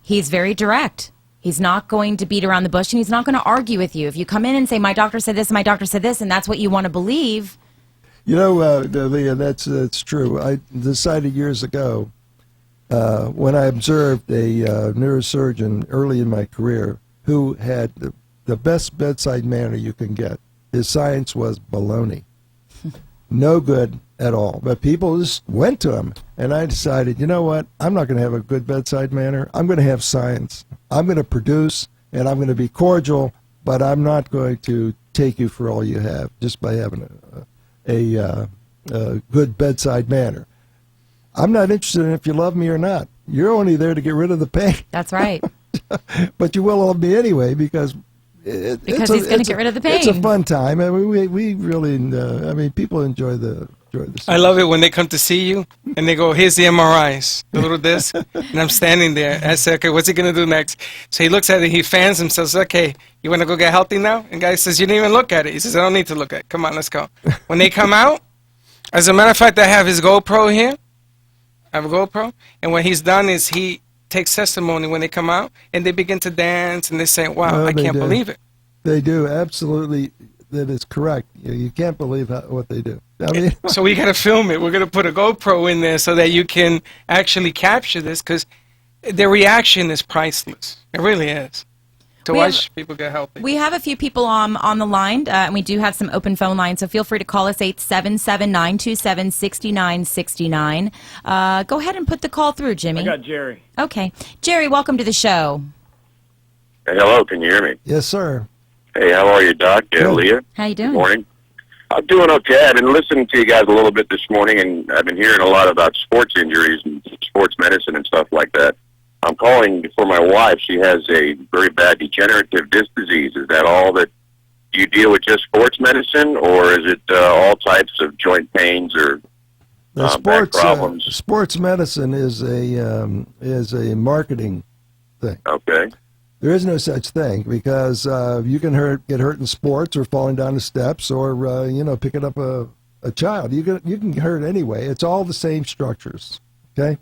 H: he's very direct. He's not going to beat around the bush, and he's not going to argue with you. If you come in and say, my doctor said this, my doctor said this, and that's what you want to believe.
I: You know, Leah, that's true. I decided years ago when I observed a neurosurgeon early in my career who had the best bedside manner you can get. His science was baloney. No good at all. But people just went to him, and I decided, you know what? I'm not going to have a good bedside manner. I'm going to have science. I'm going to produce, and I'm going to be cordial, but I'm not going to take you for all you have just by having a good bedside manner. I'm not interested in if you love me or not. You're only there to get rid of the pain.
H: That's right.
I: But you will love me anyway because he's
H: going to get rid of the pain.
I: It's a fun time. I mean, we really, I mean, people enjoy the
K: I love it when they come to see you and they go, here's the MRIs, the little disc. And I'm standing there. I say, okay, what's he going to do next? So he looks at it, he fans himself, says, okay, you want to go get healthy now? And guy says, you didn't even look at it. He says, I don't need to look at it. Come on, let's go. When they come out, as a matter of fact, I have his GoPro here. I have a GoPro. And what he's done is he takes testimony when they come out and they begin to dance and they say, wow,
I: Well,
K: I can't believe it.
I: They do, absolutely. That is correct. You can't believe what they do. I mean,
K: So we got to film it. We're going to put a GoPro in there so that you can actually capture this because their reaction is priceless. It really is. To watch people get healthy.
H: We have a few people on the line, and we do have some open phone lines, so feel free to call us 877-927-6969. Go ahead and put the call through, Jimmy.
N: I got Jerry.
H: Okay. Jerry, welcome to the show.
O: Hey, hello, can you hear me?
I: Yes, sir.
O: Hey, how are you, Doc? Leah?
H: How you doing?
O: Good morning. I'm doing okay. I've been listening to you guys a little bit this morning, and I've been hearing a lot about sports injuries and sports medicine and stuff like that. I'm calling for my wife. She has a very bad degenerative disc disease. Is that all that you deal with, just sports medicine, or is it all types of joint pains or back problems?
I: Sports medicine is a marketing thing.
O: Okay.
I: There is no such thing because you can get hurt in sports or falling down the steps or picking up a child. You can get hurt anyway. It's all the same structures. Okay.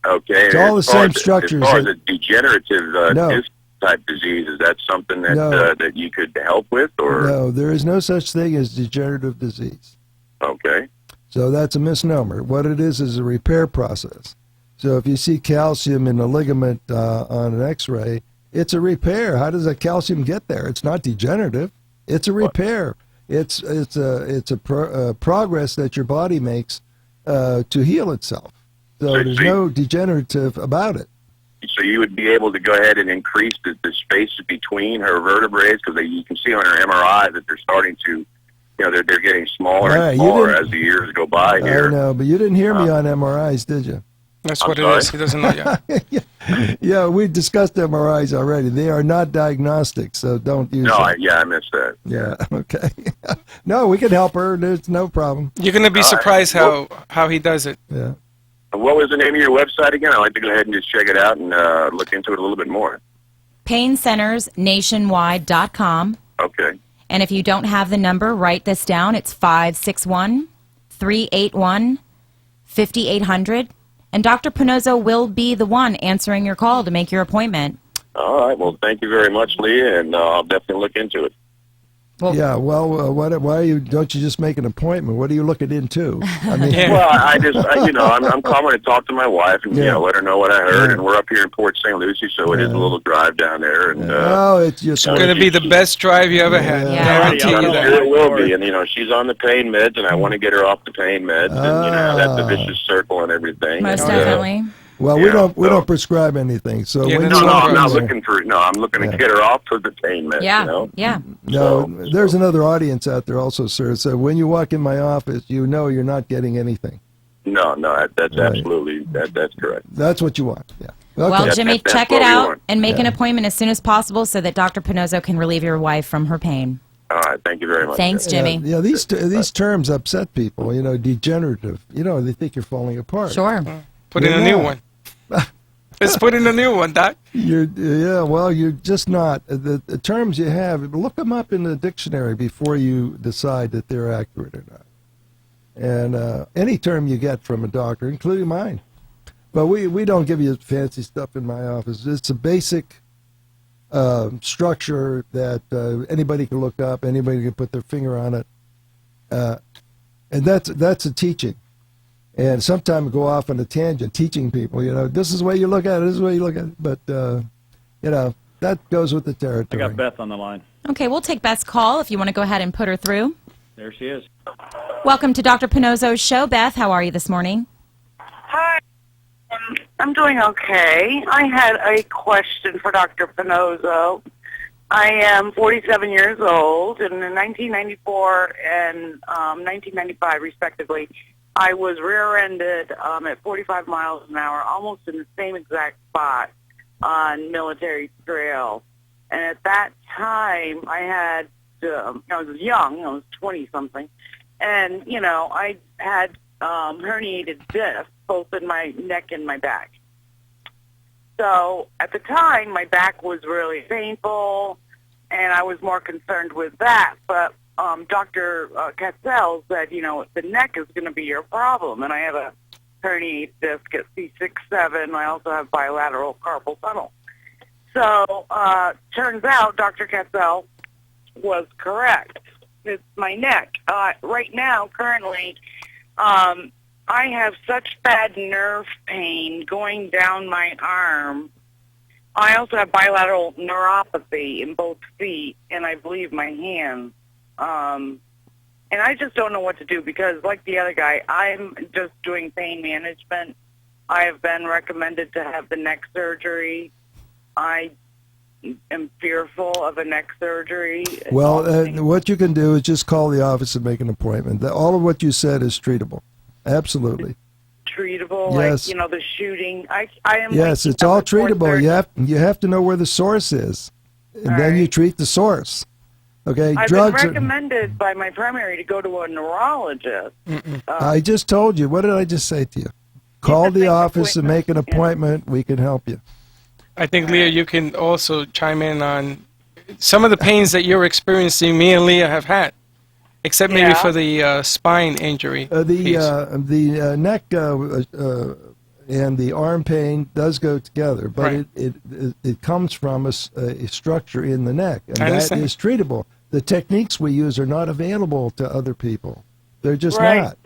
O: Okay.
I: It's all the same structures.
O: As far as a degenerative disc type disease, is that something that that you could help with, or
I: no? There is no such thing as degenerative disease.
O: Okay.
I: So that's a misnomer. What it is a repair process. So if you see calcium in a ligament on an X-ray, it's a repair. How does that calcium get there? It's not degenerative. It's a repair. It's a progress that your body makes to heal itself. So there's no degenerative about it.
O: So you would be able to go ahead and increase the space between her vertebrae, because you can see on her MRI that they're starting to, they're getting smaller and smaller as the years go by here.
I: I know, but you didn't hear me on MRIs, did you?
K: That's what it is. He doesn't know yet.
I: Yeah, we discussed MRIs already. They are not diagnostic, so don't use them.
O: I missed that.
I: Yeah, okay. No, we can help her. There's no problem.
K: You're going to be surprised how he does it.
I: Yeah.
O: What was the name of your website again? I'd like to go ahead and just check it out and look into it a little bit more.
H: PainCentersNationwide.com.
O: Okay.
H: And if you don't have the number, write this down. It's 561-381-5800. And Dr. Pannozzo will be the one answering your call to make your appointment.
O: All right. Well, thank you very much, Leah, and I'll definitely look into it.
H: Well,
I: yeah, well, why don't you just make an appointment? What are you looking into? I mean,
O: Well, I'm calling to talk to my wife and let her know what I heard. And we're up here in Port St. Lucie, so it is a little drive down there. And
I: it's just
K: going to be the best drive you ever had. Guarantee you that.
O: It will be, and she's on the pain meds, and I want to get her off the pain meds, and that's a vicious circle and everything.
H: Most definitely.
I: Well, we don't prescribe anything. So when
O: I'm not looking for. No, I'm looking to get her off of the pain meds.
H: Yeah.
I: No, there's another audience out there also, sir. So when you walk in my office, you know you're not getting anything.
O: No, that's absolutely that's correct.
I: That's what you want. Yeah.
H: Okay. Well, Jimmy, check it out and make an
I: Yeah.
H: appointment as soon as possible so that Dr. Pannozzo can relieve your wife from her pain.
O: All right, thank you very much.
H: Thanks, Jimmy.
I: Yeah, these terms upset people. Degenerative. They think you're falling apart.
H: Sure.
K: Put in a new one. Let's put in a new one, Doc.
I: You're just not. The terms you have, look them up in the dictionary before you decide that they're accurate or not. And any term you get from a doctor, including mine. But we don't give you fancy stuff in my office. It's a basic structure that anybody can look up, anybody can put their finger on it. And that's a teaching. And sometimes go off on a tangent teaching people, this is the way you look at it, this is the way you look at it. But, that goes with the territory.
N: I got Beth on the line.
H: Okay, we'll take Beth's call if you want to go ahead and put her through.
N: There she is.
H: Welcome to Dr. Pannozzo's show. Beth, how are you this morning?
P: Hi. I'm doing okay. I had a question for Dr. Pannozzo. I am 47 years old, and in 1994 and 1995, respectively, I was rear-ended at 45 miles an hour, almost in the same exact spot on Military Trail. And at that time, I was young, I was 20-something, and, I had herniated discs both in my neck and my back. So at the time, my back was really painful, and I was more concerned with that. But Dr. Cassell said, the neck is going to be your problem, and I have a herniated disc at C6-7. I also have bilateral carpal tunnel. So turns out Dr. Cassell was correct. It's my neck. Right now, currently, I have such bad nerve pain going down my arm. I also have bilateral neuropathy in both feet, and I believe my hands. And I just don't know what to do because, like the other guy, I'm just doing pain management. I have been recommended to have the neck surgery. I am fearful of a neck surgery.
I: Well, what you can do is just call the office and make an appointment. All of what you said is treatable. Absolutely.
P: Treatable,
I: yes.
P: Like, the shooting. I am.
I: Yes, it's all treatable. You have to know where the source is, and then you treat the source. Okay,
P: I've
I: drugs
P: been recommended by my primary to go to a neurologist.
I: I just told you. What did I just say to you? Call the office and make an appointment. We can help you.
K: I think, Leah, you can also chime in on some of the pains that you're experiencing. Me and Leah have had, except maybe for the spine injury.
I: The neck and the arm pain does go together, but it comes from a structure in the neck, and that is treatable. The techniques we use are not available to other people. They're just not.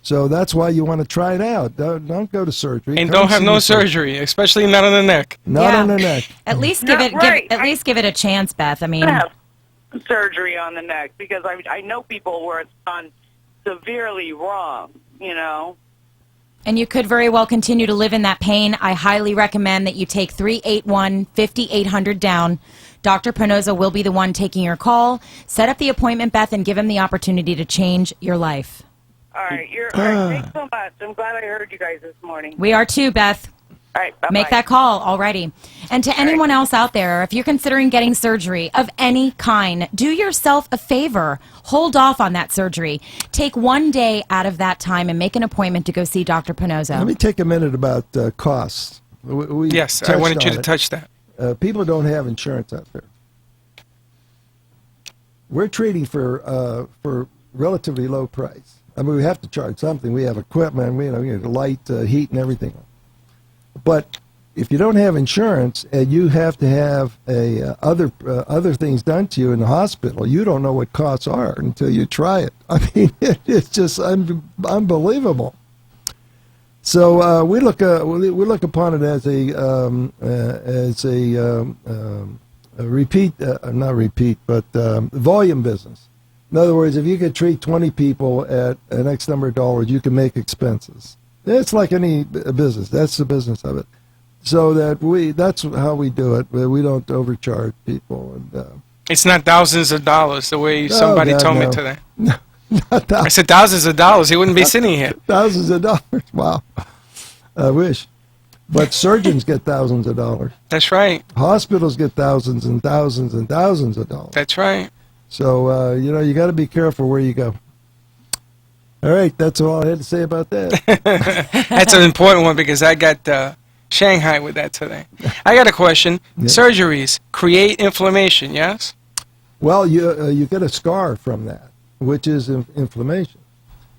I: So that's why you want to try it out. Don't go to surgery.
K: And don't have no surgery, especially not on the neck.
I: Not on the neck.
H: At least give it a chance, Beth. I mean,
P: have surgery on the neck because I know people where it's gone severely wrong.
H: And you could very well continue to live in that pain. I highly recommend that you take 381-5800 down. Dr. Pannozzo will be the one taking your call. Set up the appointment, Beth, and give him the opportunity to change your life.
P: All right. Thanks so much. I'm glad I heard you guys this morning.
H: We are too, Beth.
P: All right, bye-bye.
H: Make that call already. And to anyone else out there, if you're considering getting surgery of any kind, do yourself a favor. Hold off on that surgery. Take one day out of that time and make an appointment to go see Dr. Pannozzo.
I: Let me take a minute about costs.
K: Yes, I wanted you to touch that.
I: People don't have insurance out there. We're treating for relatively low price. I mean, we have to charge something. We have equipment, we have light, heat, and everything. But if you don't have insurance and you have to have other things done to you in the hospital, you don't know what costs are until you try it. I mean, it's just unbelievable. So we look upon it as a volume business. In other words, if you could treat 20 people at an X number of dollars, you can make expenses. It's like any business. That's the business of it. So that's how we do it. We don't overcharge people. And
K: it's not thousands of dollars the way somebody told me today. I said thousands of dollars. He wouldn't be sitting here.
I: Thousands of dollars. Wow. I wish. But surgeons get thousands of dollars.
K: That's right.
I: Hospitals get thousands and thousands and thousands of dollars.
K: That's right.
I: So, you got to be careful where you go. All right. That's all I had to say about that.
K: That's an important one because I got Shanghai with that today. I got a question. Yeah. Surgeries create inflammation, yes?
I: Well, you get a scar from that, which is inflammation.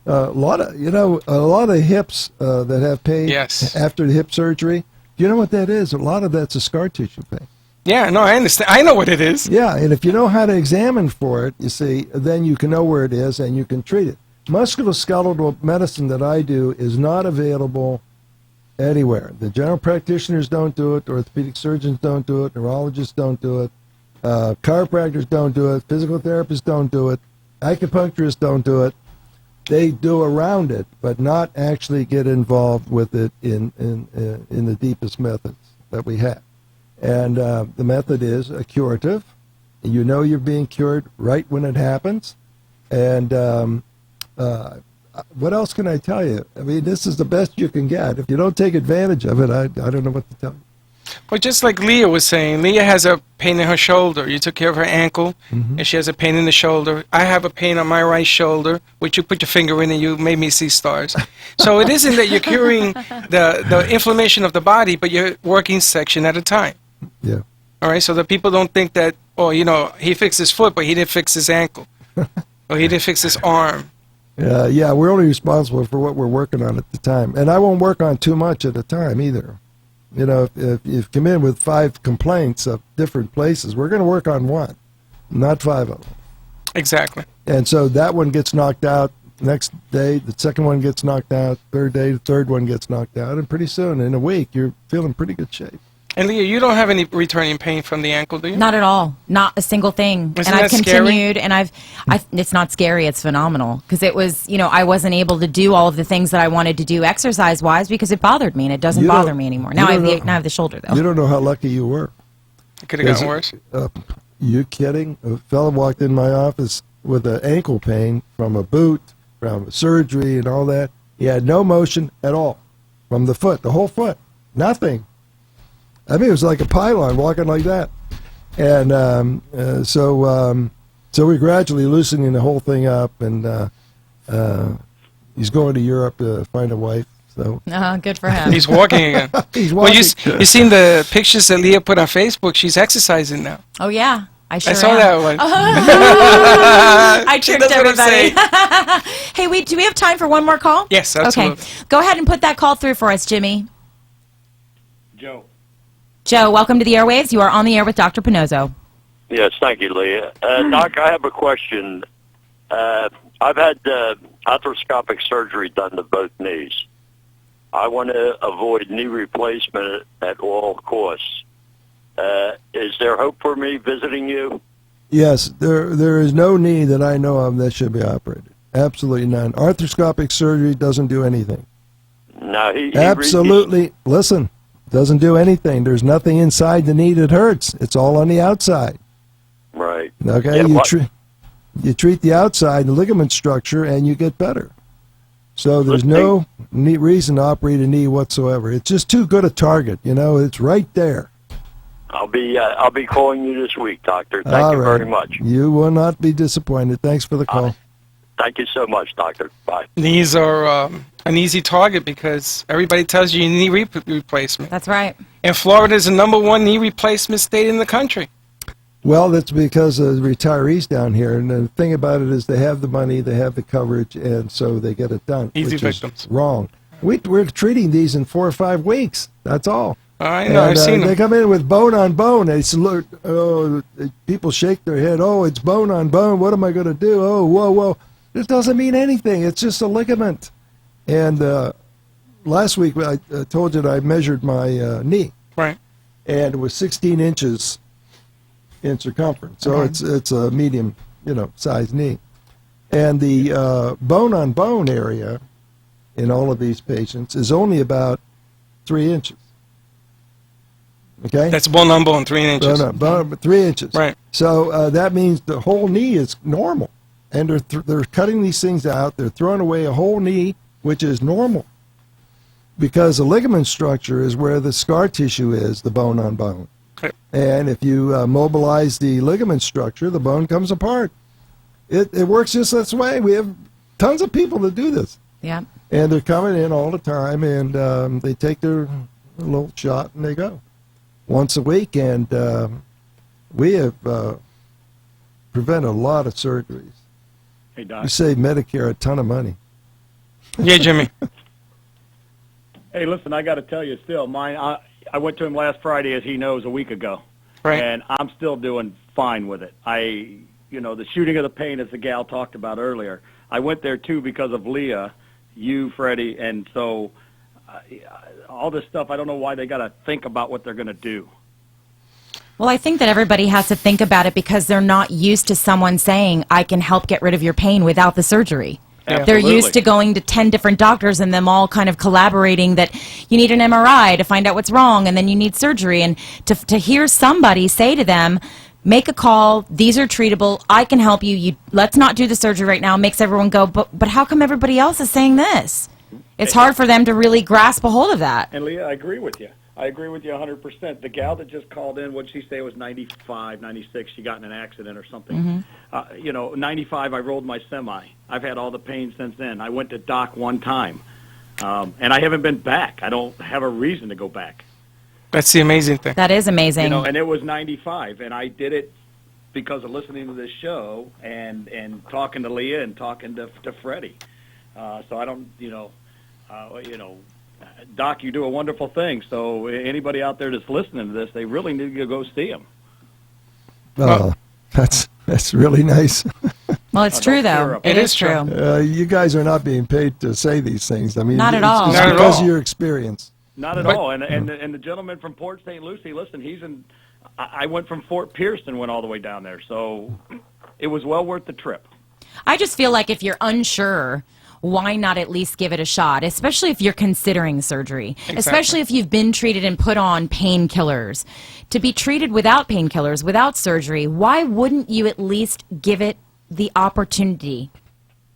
I: A lot of hips that have pain after the hip surgery. Do you know what that is? A lot of that's a scar tissue pain.
K: Yeah, no, I understand. I know what it is.
I: Yeah, and if you know how to examine for it, you see, then you can know where it is and you can treat it. Musculoskeletal medicine that I do is not available anywhere. The general practitioners don't do it, orthopedic surgeons don't do it, neurologists don't do it, chiropractors don't do it, physical therapists don't do it, acupuncturists don't do it. They do around it, but not actually get involved with it in the deepest methods that we have. And the method is a curative. You know you're being cured right when it happens. And what else can I tell you? I mean, this is the best you can get. If you don't take advantage of it, I don't know what to tell you.
K: Well, just like Leah was saying, Leah has a pain in her shoulder. You took care of her ankle, and she has a pain in the shoulder. I have a pain on my right shoulder, which you put your finger in and you made me see stars. So it isn't that you're curing the inflammation of the body, but you're working section at a time.
I: Yeah.
K: All right, so that people don't think that, he fixed his foot, but he didn't fix his ankle. Or he didn't fix his arm.
I: Yeah, we're only responsible for what we're working on at the time. And I won't work on too much at a time either. If you come in with 5 complaints of different places, we're going to work on one, not 5 of them.
K: Exactly.
I: And so that one gets knocked out. Next day, the second one gets knocked out. Third day, the third one gets knocked out. And pretty soon, in a week, you're feeling pretty good shape.
K: And Leah, you don't have any returning pain from the ankle, do you?
H: Not at all. Not a single thing.
K: Isn't
H: and I've
K: that
H: continued, and it's not scary. It's phenomenal because it was, I wasn't able to do all of the things that I wanted to do exercise-wise because it bothered me, and it doesn't bother me anymore. Now I have the shoulder though.
I: You don't know how lucky you were.
K: It could have gotten worse.
I: You kidding? A fellow walked in my office with an ankle pain from a boot, from surgery, and all that. He had no motion at all from the foot, the whole foot, nothing. I mean, it was like a pylon walking like that. And so we're gradually loosening the whole thing up, and he's going to Europe to find a wife. So
H: good for him.
K: He's walking again.
I: He's walking.
K: Well, you seen the pictures that Leah put on Facebook? She's exercising now.
H: Oh, yeah. I saw
K: that one.
H: I tricked everybody. Hey, do we have time for one more call?
K: Yes, absolutely.
H: Okay. Go ahead and put that call through for us, Jimmy. Joe, welcome to the airwaves. You are on the air with Dr. Pannozzo.
Q: Yes, thank you, Leah. Doc, I have a question. I've had arthroscopic surgery done to both knees. I want to avoid knee replacement at all costs. Is there hope for me visiting you?
I: Yes, there is no knee that I know of that should be operated. Absolutely none. Arthroscopic surgery doesn't do anything.
Q: No,
I: absolutely. Listen. Doesn't do anything. There's nothing inside the knee that hurts. It's all on the outside.
Q: Right.
I: Okay.
Q: Yeah,
I: you treat the outside, the ligament structure, and you get better. So there's no reason to operate a knee whatsoever. It's just too good a target. It's right there.
Q: I'll be calling you this week, Doctor. Thank you very much.
I: You will not be disappointed. Thanks for the call.
Q: Thank you so much, Doctor. Bye.
K: Knees are an easy target because everybody tells you need knee replacement.
H: That's right.
K: And Florida is the #1 knee replacement state in the country.
I: Well, that's because of retirees down here. And the thing about it is they have the money, they have the coverage, and so they get it done.
K: Easy
I: which
K: victims.
I: Is wrong. We're treating these in 4 or 5 weeks. That's all.
K: I know, I've seen them.
I: They come in with bone on bone. They say, look, people shake their head. Oh, it's bone on bone. What am I going to do? Oh, whoa. This doesn't mean anything. It's just a ligament. And last week I told you that I measured my knee.
K: Right.
I: And it was 16 inches in circumference. So it's a medium, size knee. And the bone-on-bone area in all of these patients is only about 3 inches. Okay?
K: That's bone-on-bone, 3 inches.
I: Bone, 3 inches.
K: Right.
I: So that means the whole knee is normal. And they're cutting these things out. They're throwing away a whole knee, which is normal. Because the ligament structure is where the scar tissue is, the bone-on-bone.
K: Right.
I: And if you mobilize the ligament structure, the bone comes apart. It works just this way. We have tons of people that do this.
H: Yeah.
I: And they're coming in all the time, and they take their little shot and they go once a week. And we have prevented a lot of surgeries.
N: Hey, Doc.
I: You save Medicare a ton of money.
K: Yeah, Jimmy.
N: Hey, listen, I got to tell you, still, I went to him last Friday, as he knows, a week ago.
K: Right.
N: And I'm still doing fine with it. The shooting of the pain, as the gal talked about earlier, I went there, too, because of Leah, you, Freddie, and so all this stuff, I don't know why they got to think about what they're going to do.
H: Well, I think that everybody has to think about it because they're not used to someone saying, I can help get rid of your pain without the surgery.
N: Absolutely.
H: They're used to going to 10 different doctors and them all kind of collaborating that you need an MRI to find out what's wrong and then you need surgery. And to hear somebody say to them, make a call, these are treatable, I can help you, let's not do the surgery right now, makes everyone go, but how come everybody else is saying this? It's hard for them to really grasp a hold of that.
N: And Leah, I agree with you. I agree with you 100%. The gal that just called in, what did she say, was 95, 96. She got in an accident or something. 95, I rolled my semi. I've had all the pain since then. I went to doc one time, and I haven't been back. I don't have a reason to go back.
K: That's the amazing thing.
H: That is amazing.
N: And it was 95, and I did it because of listening to this show and talking to Leah and talking to Freddie. So I don't, Doc, you do a wonderful thing. So anybody out there that's listening to this, they really need to go see him.
I: That's really nice.
H: Well, it's true, though. It is true.
I: You guys are not being paid to say these things. I mean,
H: not at all.
I: It's because of your experience.
N: Not at all. And the gentleman from Port St. Lucie, listen, he's in. I went from Fort Pierce and went all the way down there, so it was well worth the trip.
H: I just feel like if you're unsure, why not at least give it a shot, especially if you're considering surgery,
K: Exactly.
H: especially if you've been treated and put on painkillers. To be treated without painkillers, without surgery, why wouldn't you at least give it the opportunity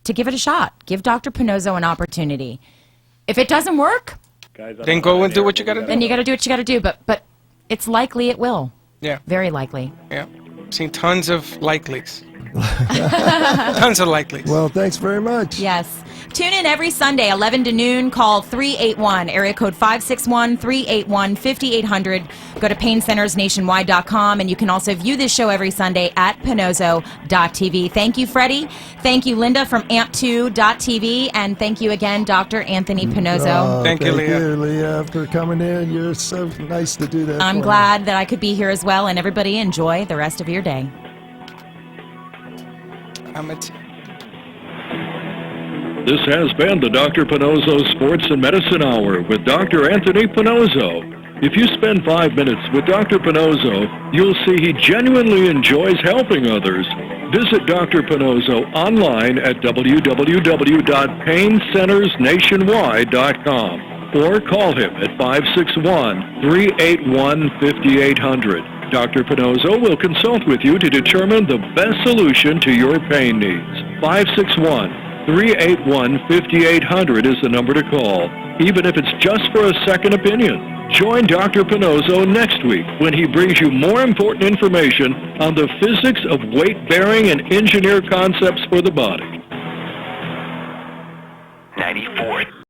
H: to give it a shot? Give Dr. Pannozzo an opportunity. If it doesn't work,
N: guys,
K: then go and do what you got to do.
H: Then you got to do what you got to do, but it's likely it will.
K: Yeah.
H: Very likely.
K: Yeah. Seen tons of likelies. Tons of likelies.
I: Well, thanks very much.
H: Yes. Tune in every Sunday, 11 to noon. Call 381, area code 561-381-5800. Go to paincentersnationwide.com, and you can also view this show every Sunday at Pannozzo.tv. Thank you, Freddie. Thank you, Linda from amp2.tv. And thank you again, Dr. Anthony Pannozzo.
K: Thank you, Leah.
I: Thank you, Leah, for coming in. You're so nice to do that.
H: I'm glad that I could be here as well, and everybody enjoy the rest of your day.
G: This has been the Dr. Pannozzo Sports and Medicine Hour with Dr. Anthony Pannozzo. If you spend 5 minutes with Dr. Pannozzo, you'll see he genuinely enjoys helping others. Visit Dr. Pannozzo online at www.paincentersnationwide.com or call him at 561-381-5800. Dr. Pannozzo will consult with you to determine the best solution to your pain needs. 561-381-5800 is the number to call, even if it's just for a second opinion. Join Dr. Pannozzo next week when he brings you more important information on the physics of weight-bearing and engineer concepts for the body.
B: 94.